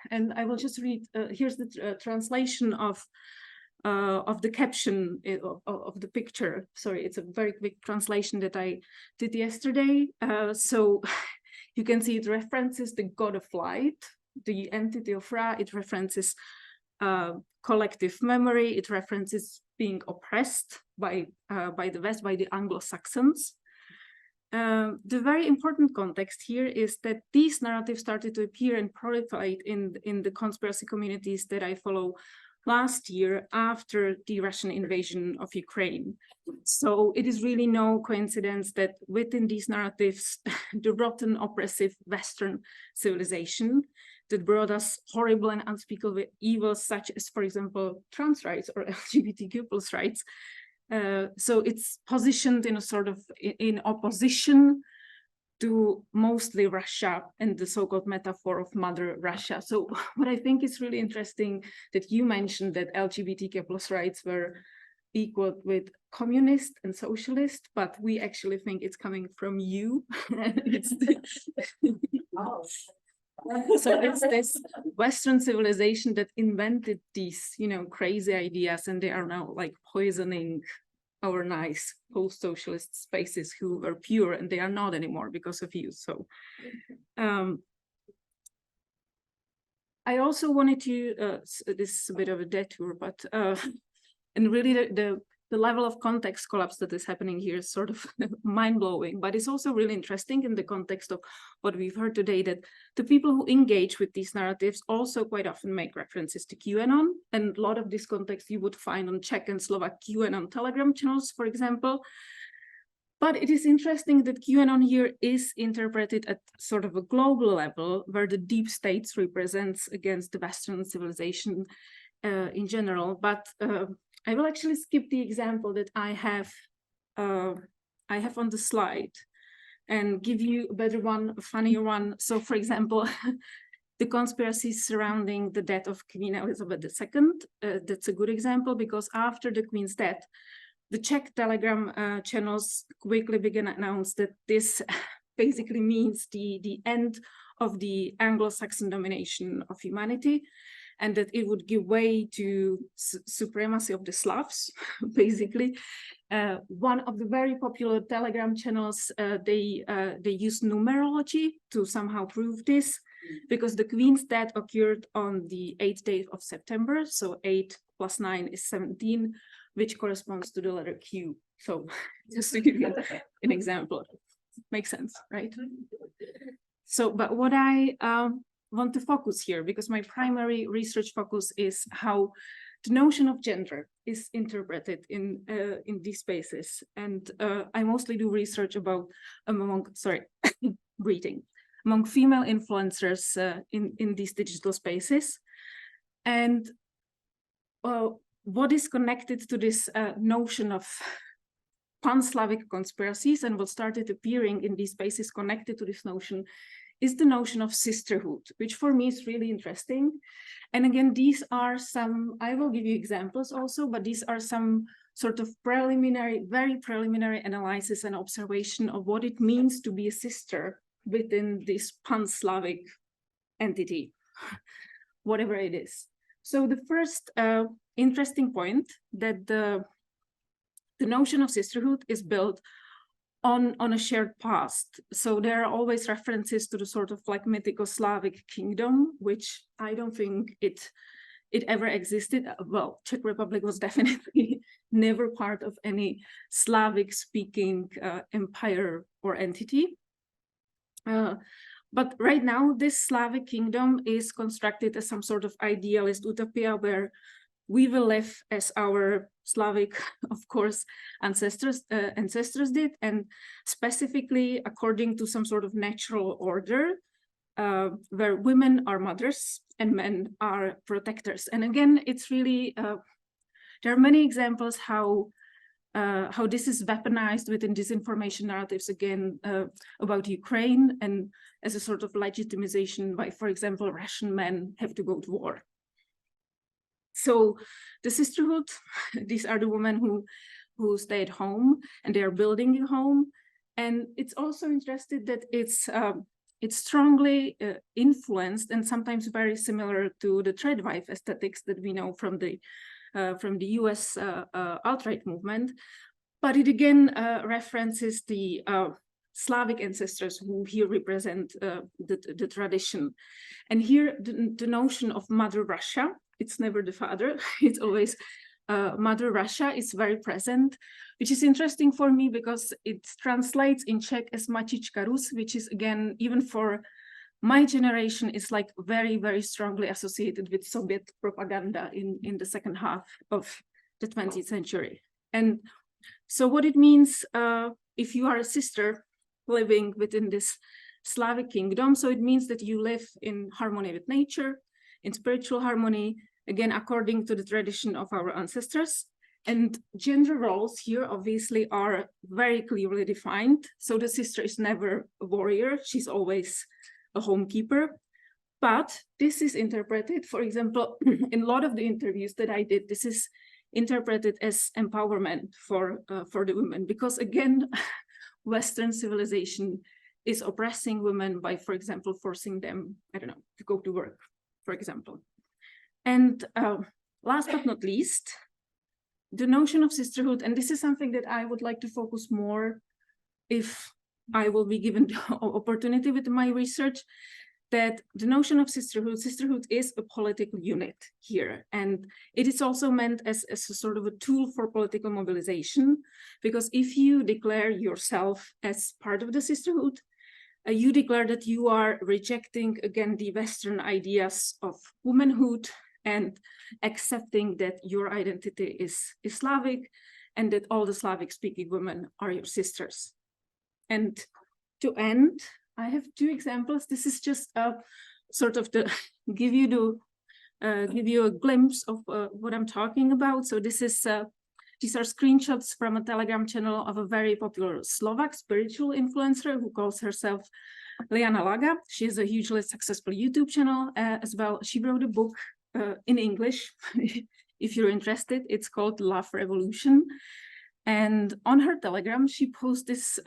And I will just read, here's the translation of the caption of the picture. Sorry, it's a very quick translation that I did yesterday. So you can see it references the god of light, the entity of Ra. It references collective memory. It references being oppressed by the West, by the Anglo-Saxons. The very important context here is that these narratives started to appear and proliferate in the conspiracy communities that I follow last year after the Russian invasion of Ukraine. So it is really no coincidence that within these narratives, the rotten, oppressive Western civilization that brought us horrible and unspeakable evils, such as, for example, trans rights or LGBTQ+ rights. So it's positioned in a sort of in opposition to mostly Russia and the so-called metaphor of Mother Russia. So what I think is really interesting that you mentioned that LGBTQ+ rights were equal with communist and socialist, but we actually think it's coming from you. So it's this Western civilization that invented these, crazy ideas, and they are now like poisoning our nice post-socialist spaces who were pure, and they are not anymore because of you. So I also wanted to, this is a bit of a detour, but and really the level of context collapse that is happening here is sort of mind-blowing, but it's also really interesting in the context of what we've heard today, that the people who engage with these narratives also quite often make references to QAnon, and a lot of this context you would find on Czech and Slovak QAnon Telegram channels, for example. But it is interesting that QAnon here is interpreted at sort of a global level, where the deep states represents against the Western civilization in general. But I will actually skip the example that I have on the slide and give you a better one, a funnier one. So, for example, the conspiracies surrounding the death of Queen Elizabeth II. That's a good example, because after the Queen's death, the Czech Telegram channels quickly began to announce that this basically means the end of the Anglo-Saxon domination of humanity, and that it would give way to supremacy of the Slavs, basically. One of the very popular Telegram channels, they use numerology to somehow prove this, because the Queen's death occurred on the 8th day of September, so 8 + 9 is 17, which corresponds to the letter Q. So just to give you an example, makes sense, right? So, but what I want to focus here, because my primary research focus is how the notion of gender is interpreted in these spaces, and I mostly do research about among female influencers in these digital spaces, and what is connected to this notion of pan-Slavic conspiracies, and what started appearing in these spaces connected to this notion, is the notion of sisterhood, which for me is really interesting. And again, these are some, I will give you examples also, but these are some sort of preliminary, very preliminary analysis and observation of what it means to be a sister within this pan-Slavic entity, whatever it is. So the first interesting point, that the notion of sisterhood is built on a shared past. So there are always references to the sort of like mythical Slavic kingdom, which I don't think it ever existed. Well, Czech Republic was definitely never part of any Slavic speaking empire or entity. But right now, this Slavic kingdom is constructed as some sort of idealist utopia where we will live as our Slavic, of course, ancestors did, and specifically according to some sort of natural order, where women are mothers and men are protectors. And again, it's really, there are many examples how this is weaponized within disinformation narratives, again, about Ukraine, and as a sort of legitimization by, for example, Russian men have to go to war. So the sisterhood, these are the women who stay at home and they are building a home. And it's also interesting that it's strongly influenced and sometimes very similar to the trade wife aesthetics that we know from the US alt-right movement. But it again references the Slavic ancestors who here represent the tradition. And here the notion of Mother Russia, it's never the father, it's always Mother Russia is very present, which is interesting for me because it translates in Czech as Matička Rus, which is again, even for my generation, is like very, very strongly associated with Soviet propaganda in the second half of the 20th century. And so what it means if you are a sister living within this Slavic kingdom, so it means that you live in harmony with nature, in spiritual harmony, again, according to the tradition of our ancestors. And gender roles here obviously are very clearly defined. So the sister is never a warrior, she's always a homekeeper. But this is interpreted, for example, in a lot of the interviews that I did, this is interpreted as empowerment for the women, because again, Western civilization is oppressing women by, for example, forcing them, I don't know, to go to work, for example. And last but not least, the notion of sisterhood, and this is something that I would like to focus more if I will be given the opportunity with my research, that the notion of sisterhood is a political unit here. And it is also meant as a sort of a tool for political mobilization, because if you declare yourself as part of the sisterhood, you declare that you are rejecting, again, the Western ideas of womanhood and accepting that your identity is Slavic and that all the Slavic-speaking women are your sisters. And to end, I have two examples. This is just a sort of to give you a glimpse of what I'm talking about. So this is these are screenshots from a Telegram channel of a very popular Slovak spiritual influencer who calls herself Liana Laga. She has a hugely successful YouTube channel as well. She wrote a book in English, if you're interested. It's called Love Revolution. And on her Telegram, she posts this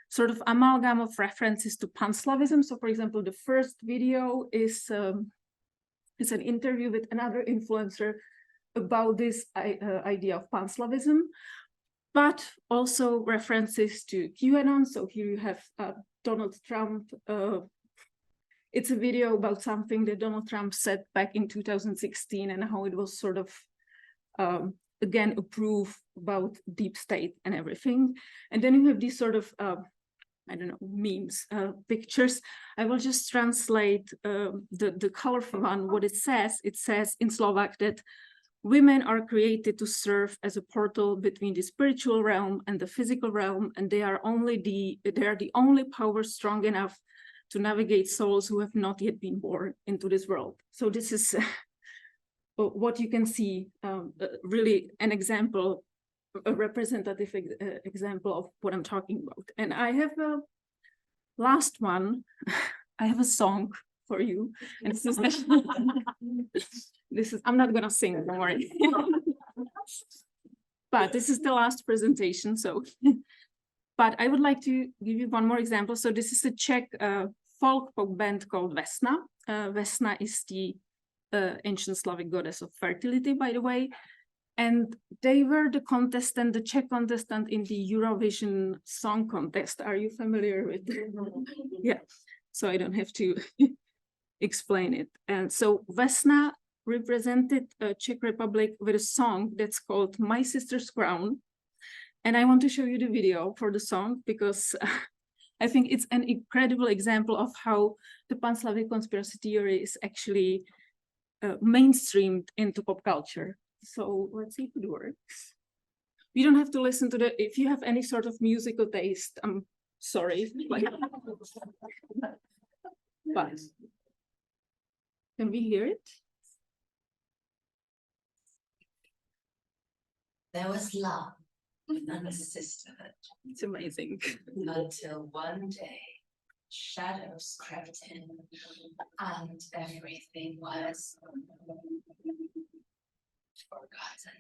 sort of amalgam of references to Pan-Slavism. So for example, the first video is an interview with another influencer about this idea of Pan-Slavism, but also references to QAnon. So here you have Donald Trump. It's a video about something that Donald Trump said back in 2016 and how it was sort of, again, a proof about deep state and everything. And then you have these sort of, I don't know, memes, pictures. I will just translate the colorful one. What it says in Slovak that women are created to serve as a portal between the spiritual realm and the physical realm, and they are the only power strong enough to navigate souls who have not yet been born into this world. So this is what you can see, really an example, a representative example of what I'm talking about. And I have a last one. I have a song for you. And this is I'm not gonna sing, don't worry. But this is the last presentation. So, but I would like to give you one more example. So this is a Czech folk pop band called Vesna. Vesna is the ancient Slavic goddess of fertility, by the way. And they were the Czech contestant in the Eurovision Song Contest. Are you familiar with it? Yeah, so I don't have to explain it. And so Vesna represented Czech Republic with a song that's called My Sister's Crown. And I want to show you the video for the song because I think it's an incredible example of how the Pan-Slavic conspiracy theory is actually mainstreamed into pop culture. So let's see if it works. You don't have to listen to if you have any sort of musical taste, I'm sorry. But can we hear it? There was love and sisterhood It's amazing. until one day shadows crept in and everything was forgotten.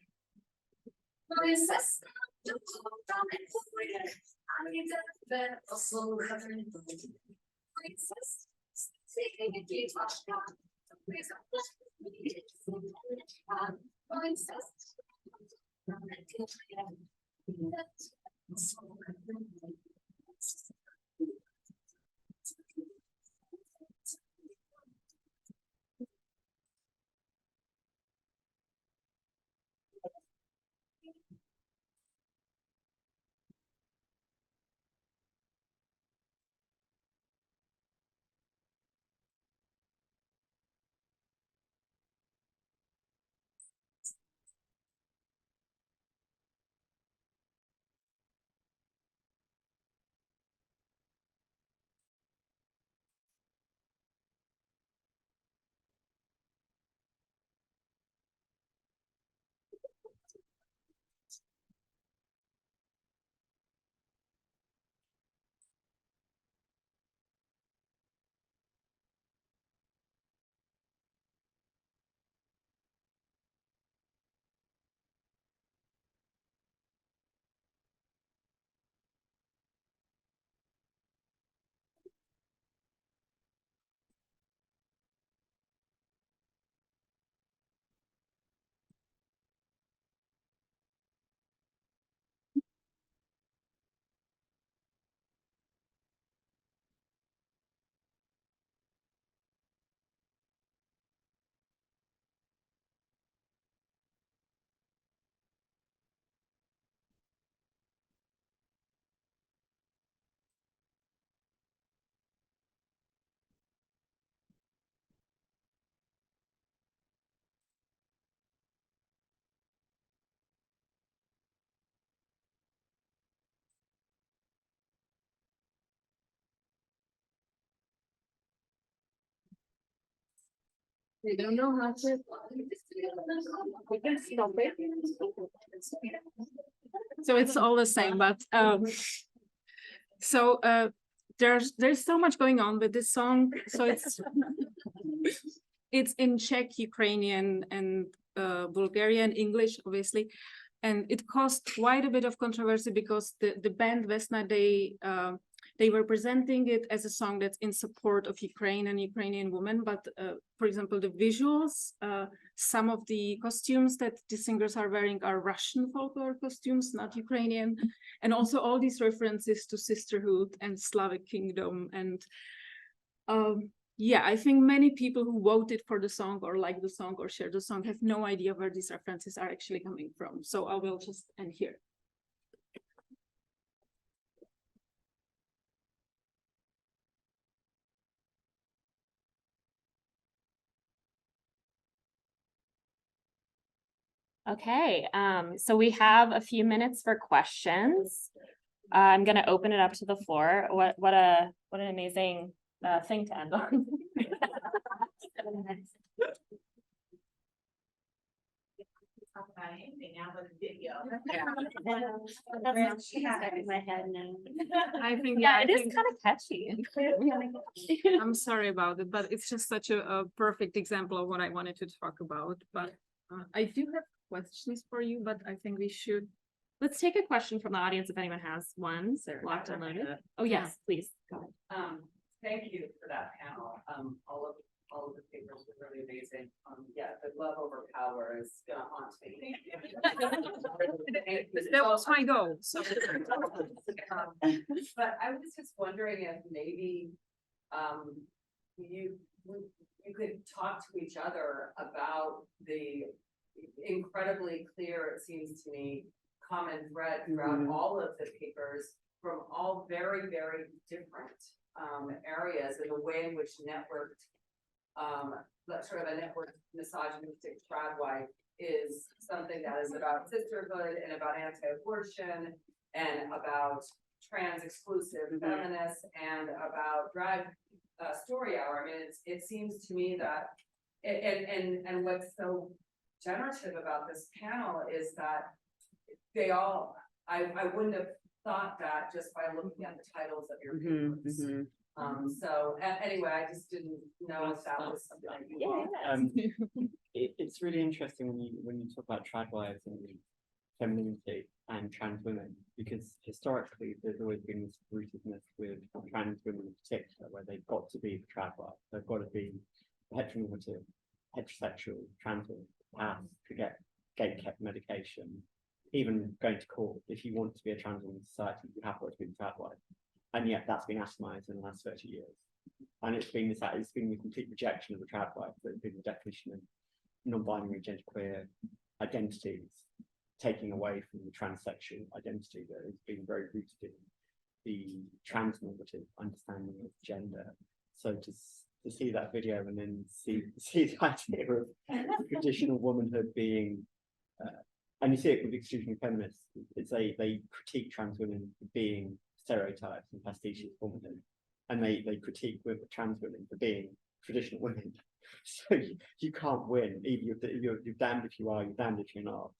They don't know how to. We can stop it. So it's all the same, but so there's so much going on with this song. So it's in Czech, Ukrainian, and Bulgarian, English, obviously. And it caused quite a bit of controversy because the band Vesna, they were presenting it as a song that's in support of Ukraine and Ukrainian women. But for example, the visuals, some of the costumes that the singers are wearing are Russian folklore costumes, not Ukrainian. And also all these references to sisterhood and Slavic kingdom. And yeah, I think many people who voted for the song or like the song or share the song have no idea where these references are actually coming from. So I will just end here. Okay, so we have a few minutes for questions. I'm going to open it up to the floor. What an amazing thing to end on. I think Yeah, I it is think- kind of catchy. I'm sorry about it, but it's just such a perfect example of what I wanted to talk about. But I do have questions for you, but I think we should. Let's take a question from the audience if anyone has one. Locked and loaded. Oh, yes, please. Go ahead. Thank you for that panel. All of the papers were really amazing. Yeah, the love over power is gonna haunt me. That was my goal. So. But I was just wondering if maybe, you could talk to each other about the incredibly clear, it seems to me, common thread throughout all of the papers from all very, very different areas and the way in which networked, sort of a networked misogynistic tradwife is something that is about sisterhood and about anti-abortion and about trans exclusive feminists and about drag story hour. I mean, it seems to me that, and what's so generative about this panel is that they all, I wouldn't have thought that just by looking at the titles of your papers. So anyway, I just didn't know if that was something that you wanted. It's really interesting when you talk about trad wives and femininity and trans women, because historically there's always been this rootedness with trans women in particular, where they've got to be the trad wife, they've got to be heteronormative, heterosexual trans women, to get gate-kept medication, even going to court. If you want to be a trans woman in society, you have got to be the trad wife, and yet that's been atomized in the last 30 years, and it's been the complete rejection of the trad wife, that's been the definition of non-binary, genderqueer identities, taking away from the transsexual identity that has been very rooted in the transnormative understanding of gender. So to see that video and then see the idea of traditional womanhood being, and you see it with exclusionary feminists, they critique trans women for being stereotypes and pastiches of womanhood, and they critique trans women for being traditional women. So you can't win. Either you're damned if you are, you're damned if you're not,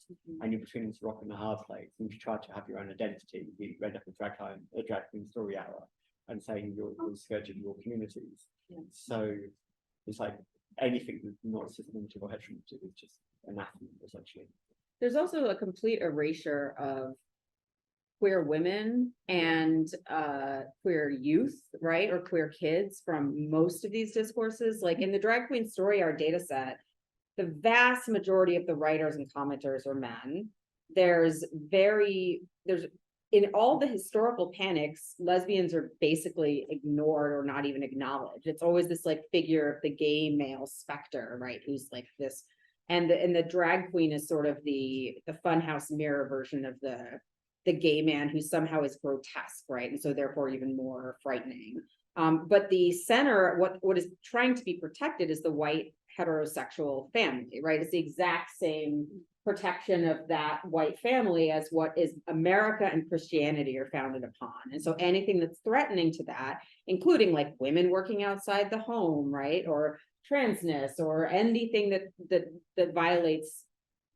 and you're between this rock and a hard place. And if you try to have your own identity, you end up a drag queen story hour and saying you're the scourge of your communities. So it's like anything that's not cisnormative or heteronormative is just anathema, essentially. There's also a complete erasure of queer women and queer youth, right, or queer kids from most of these discourses. Like in the drag queen story hour data set, the vast majority of the writers and commenters are men. There's in all the historical panics, lesbians are basically ignored or not even acknowledged. It's always this like figure of the gay male specter, right, who's like this, and the drag queen is sort of the funhouse mirror version of the gay man who somehow is grotesque, right? And so therefore even more frightening. But the center, what is trying to be protected is the white heterosexual family, right? It's the exact same protection of that white family as what is America and Christianity are founded upon. And so anything that's threatening to that, including like women working outside the home, right? Or transness or anything that violates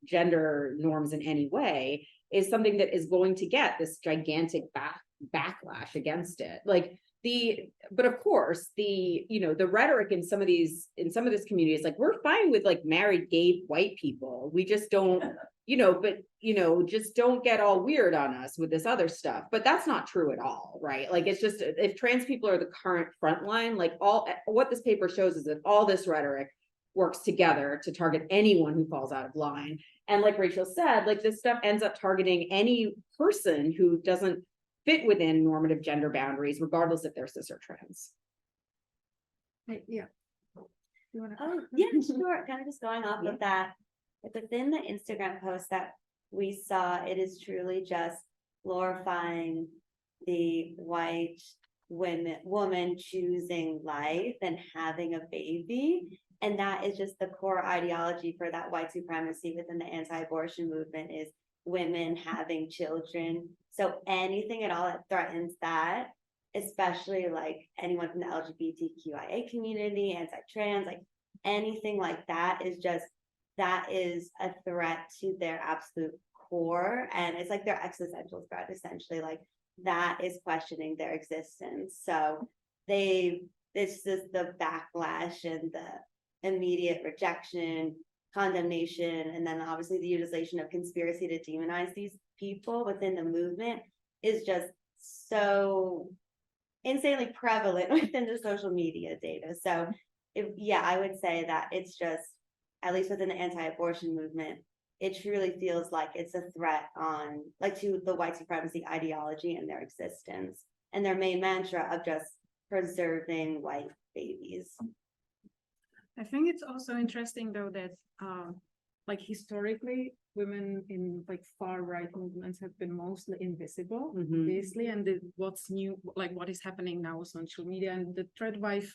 gender norms in any way, is something that is going to get this gigantic backlash against it. But of course, the rhetoric in some of this community is like, we're fine with like married gay white people. We just don't, just don't get all weird on us with this other stuff. But that's not true at all, right? Like, it's just, if trans people are the current front line, like what this paper shows is that all this rhetoric works together to target anyone who falls out of line. And like Rachel said, like this stuff ends up targeting any person who doesn't fit within normative gender boundaries, regardless if they're cis or trans. Yeah. You wanna... Oh, yeah, sure. Kind of just going off of that. Within the Instagram post that we saw, it is truly just glorifying the white woman choosing life and having a baby. And that is just the core ideology for that white supremacy within the anti-abortion movement, is women having children. So anything at all that threatens that, especially like anyone from the LGBTQIA community, anti-trans, like anything like that is a threat to their absolute core. And it's like their existential threat, essentially. Like that is questioning their existence. So this is the backlash and the immediate rejection, condemnation, and then obviously the utilization of conspiracy to demonize these people within the movement is just so insanely prevalent within the social media data. So I would say that it's just, at least within the anti-abortion movement, it truly feels like it's a threat on, like, to the white supremacy ideology and their existence and their main mantra of just preserving white babies. I think it's also interesting though that like historically women in like far right movements have been mostly invisible, obviously, and what's new, like what is happening now with social media and the trad wife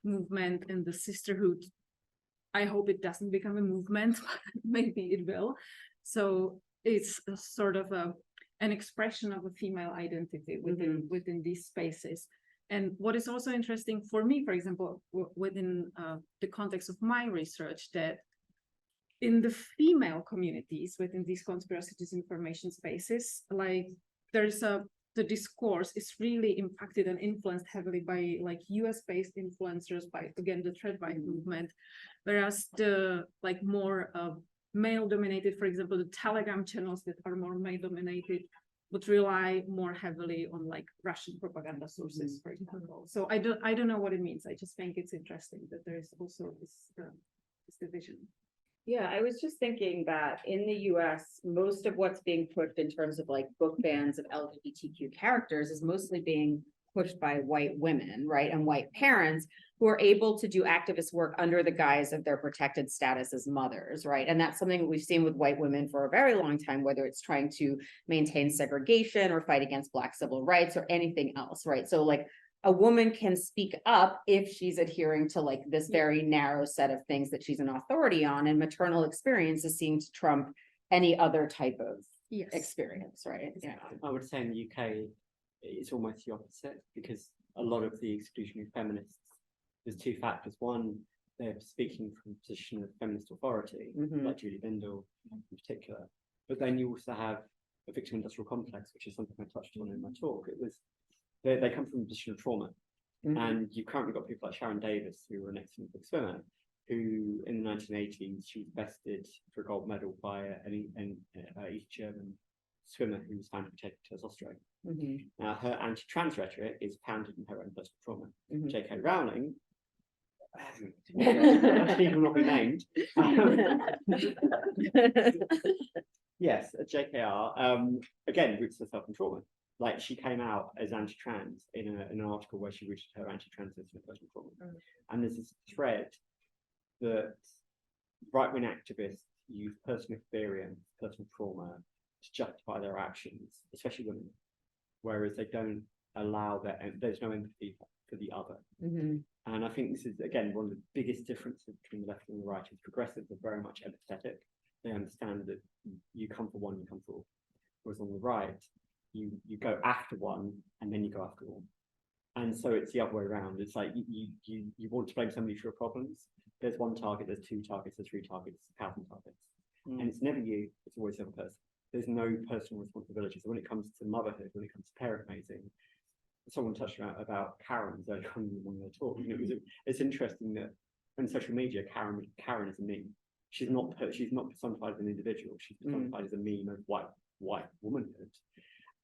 movement and the sisterhood I hope it doesn't become a movement, but maybe it will. So it's a sort of an expression of a female identity within these spaces. And what is also interesting for me, for example, within the context of my research, that in the female communities within these conspiracy disinformation spaces, like the discourse is really impacted and influenced heavily by like US-based influencers, by again the threat-by movement, whereas the like more male-dominated, for example, the Telegram channels that are more male-dominated would rely more heavily on like Russian propaganda sources, for example. So I don't know what it means. I just think it's interesting that there is also this division. Yeah, I was just thinking that in the US, most of what's being pushed in terms of like book bans of LGBTQ characters is mostly being pushed by white women, right? And white parents who are able to do activist work under the guise of their protected status as mothers, right? And that's something that we've seen with white women for a very long time, whether it's trying to maintain segregation or fight against Black civil rights or anything else, right? So like a woman can speak up if she's adhering to like this very narrow set of things that she's an authority on, and maternal experience is seen to trump any other type of experience, right? Yeah. I would say in the UK, it's almost the opposite, because a lot of the exclusionary feminists, there's two factors. One, they're speaking from a position of feminist authority, like Julie Bindel in particular. But then you also have a victim industrial complex, which is something I touched on in my talk. It was they come from a position of trauma. And you've currently got people like Sharon Davis, who were an excellent big swimmer, who in the 1980s, she was bested for a gold medal by an East German swimmer who was found to protect testosterone. Now, her anti-trans rhetoric is founded in her own personal trauma. J.K. Rowling, she will not be named. Yes, JKR, again, roots herself in trauma. Like, she came out as anti-trans in an article where she rooted her anti-transness in personal trauma. And there's this thread that right-wing activists use personal experience, personal trauma to justify their actions, especially women, whereas they don't allow there's no empathy for the other. And I think this is, again, one of the biggest differences between the left and the right. Is progressives are very much empathetic. They understand that you come for one, you come for all. Whereas on the right, you go after one and then you go after all. And so it's the other way around. It's like you want to blame somebody for your problems. There's one target, there's two targets, there's three targets, 1,000 targets. And it's never you, it's always the other person. There's no personal responsibility. So when it comes to motherhood, when it comes to parent raising, someone touched about Karens earlier on in one of their talk. You know, it's interesting that on social media, Karen is a meme. She's not personified as an individual. She's personified as a meme of white womanhood.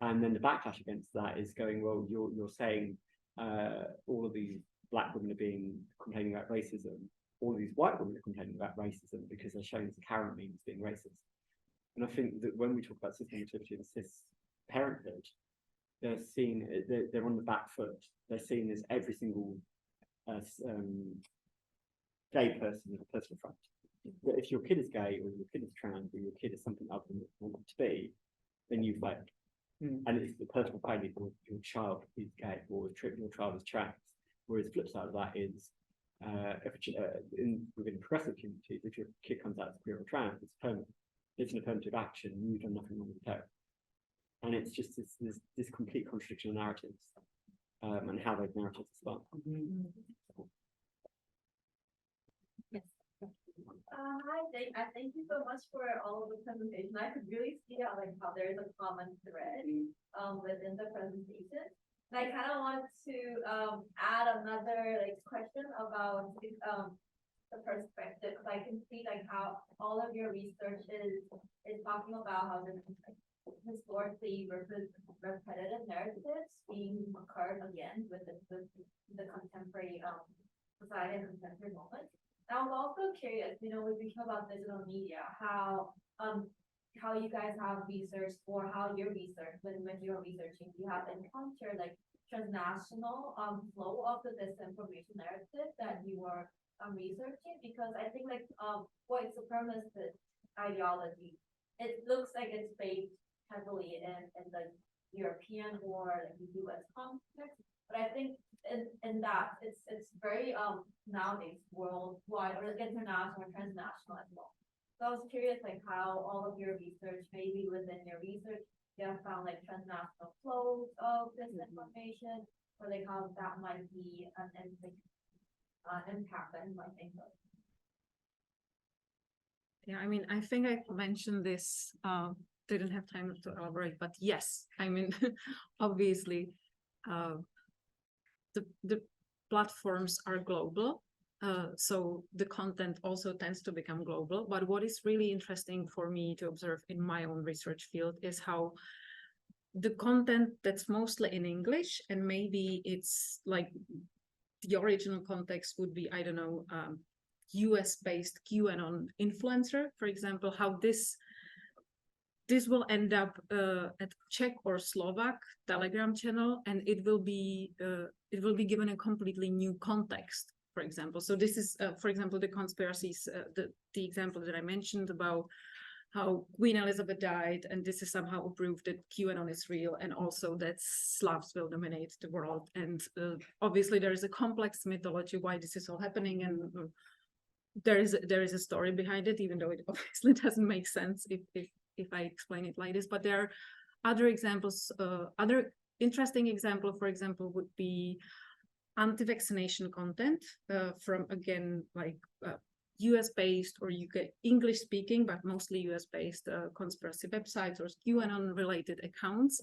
And then the backlash against that is going, well, you're saying all of these Black women are complaining about racism. All of these white women are complaining about racism because they're showing the Karen meme as being racist. And I think that when we talk about cis normativity and cis parenthood, they're on the back foot. They're seen as every single gay person as a personal front. But if your kid is gay, or your kid is trans, or your kid is something other than you want it to be, then you've failed. And it's the personal failure of your child is gay, or your child is trans. Whereas the flip side of that is, within progressive communities, if your kid comes out as queer or trans, it's permanent. It's an affirmative action. You've done nothing wrong with the parent. And it's just this complete contradiction of narratives and how those narratives are spun. Hi, thank you so much for all of the presentation. I could really see how there is a common thread within the presentation. And I kind of want to add another question about the perspective, because I can see how all of your research is talking about how this historically versus repetitive narratives being occurred again with the contemporary society and contemporary moment. I was also curious, when we talk about digital media, how you guys have researched, or how your research, when you're researching, you have encountered transnational flow of the disinformation narrative that you are researching, because I think white supremacist ideology, it looks like it's based heavily in the European or the US context, but I think in that it's very nowadays worldwide or international or transnational as well. So I was curious like how all of your research, maybe within your research, you have found like transnational flows of disinformation, or like how that might be an impact that you might think of. Yeah, I mean, I think I mentioned this, didn't have time to elaborate, but yes, I mean, obviously, the platforms are global. So the content also tends to become global. But what is really interesting for me to observe in my own research field is how the content that's mostly in English, and maybe it's like the original context would be, I don't know, US-based QAnon influencer, for example, how this will end up at Czech or Slovak Telegram channel, and it will be given a completely new context, for example. So this is, for example, the conspiracies, the example that I mentioned about how Queen Elizabeth died, and this is somehow proved that QAnon is real, and also that Slavs will dominate the world. And obviously there is a complex mythology why this is all happening, and there is a story behind it, even though it obviously doesn't make sense if I explain it like this. But there are other examples, other interesting example, for example, would be anti-vaccination content from, again, like US-based or UK English-speaking, but mostly US-based conspiracy websites or QAnon-related accounts.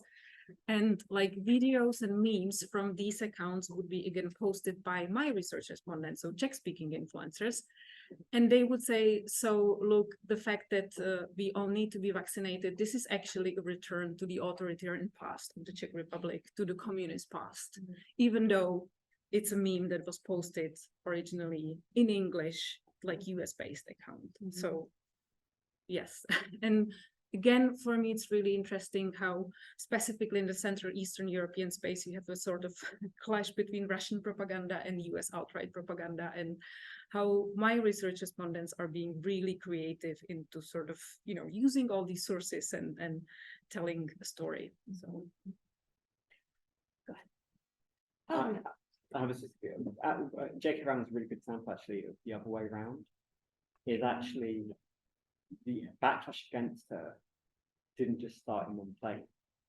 And like videos and memes from these accounts would be again posted by my research respondents, so Czech-speaking influencers. And they would say, so look, the fact that we all need to be vaccinated, this is actually a return to the authoritarian past of the Czech Republic, to the communist past, even though it's a meme that was posted originally in English, like US-based account. So yes, and again, for me, it's really interesting how specifically in the Central Eastern European space, you have a sort of clash between Russian propaganda and US outright propaganda, and how my research respondents are being really creative into sort of, you know, using all these sources and telling a story. So go ahead. I have a J.K. Rowling is a really good example actually of the other way around. Is actually the backlash against her didn't just start in one place.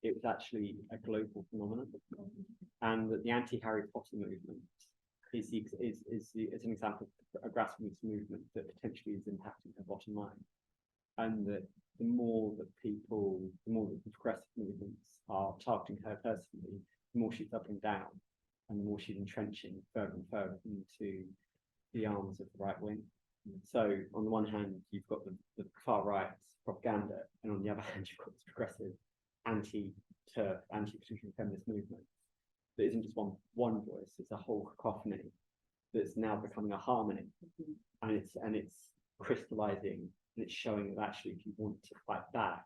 It was actually a global phenomenon, and that the anti-Harry Potter movement is an example of a grassroots movement that potentially is impacting her bottom line, and that the more that the progressive movements are targeting her personally, the more she's doubling down, and the more she's entrenching further and further into the arms of the right wing. So on the one hand, you've got the far right propaganda, and on the other hand, you've got this progressive anti-TERF, anti-institutional feminist movement that isn't just one voice; it's a whole cacophony that's now becoming a harmony, and it's crystallizing, and it's showing that actually, if you want to fight back,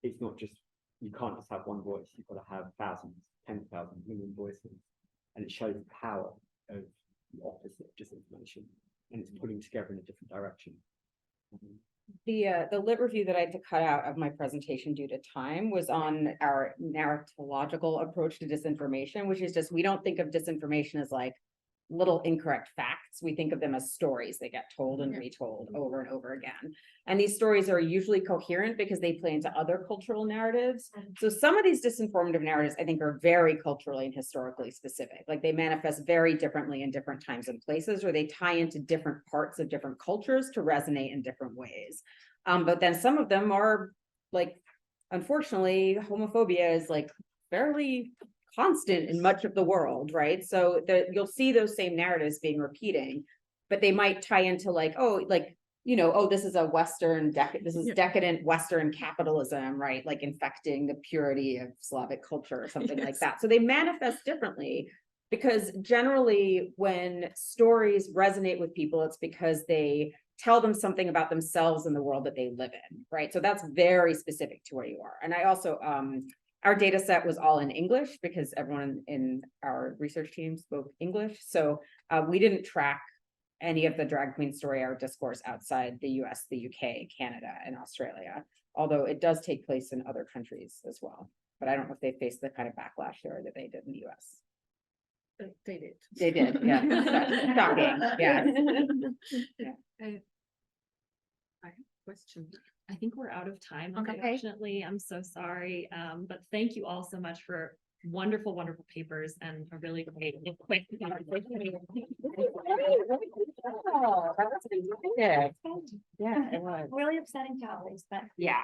it's not just, you can't just have one voice; you've got to have thousands, 10,000, million voices, and it shows the power of the opposite of disinformation, and it's pulling together in a different direction. The lit review that I had to cut out of my presentation due to time was on our narratological approach to disinformation, which is just, we don't think of disinformation as like little incorrect facts. We think of them as stories that get told and retold over and over again. And these stories are usually coherent because they play into other cultural narratives. So some of these disinformative narratives, I think, are very culturally and historically specific. Like they manifest very differently in different times and places, or they tie into different parts of different cultures to resonate in different ways. But then some of them are like, unfortunately, homophobia is like fairly constant in much of the world, right? So you'll see those same narratives being repeating, but they might tie into like, oh, like, you know, oh, this is a Western decadent Western capitalism, right? Like infecting the purity of Slavic culture or something like that. So they manifest differently, because generally when stories resonate with people, it's because they tell them something about themselves and the world that they live in, right? So that's very specific to where you are. And I also, our data set was all in English because everyone in our research team spoke English. So we didn't track any of the drag queen story or discourse outside the US, the UK, Canada, and Australia, although it does take place in other countries as well. But I don't know if they face the kind of backlash there that they did in the US. They did. They did, yeah. Shocking, yeah. I have a question. I think we're out of time, Okay. unfortunately. I'm so sorry. But thank you all so much for wonderful, wonderful papers and a really great, quick conversation. Oh, that was good. Yeah, it was. Really upsetting topics, but. Yeah.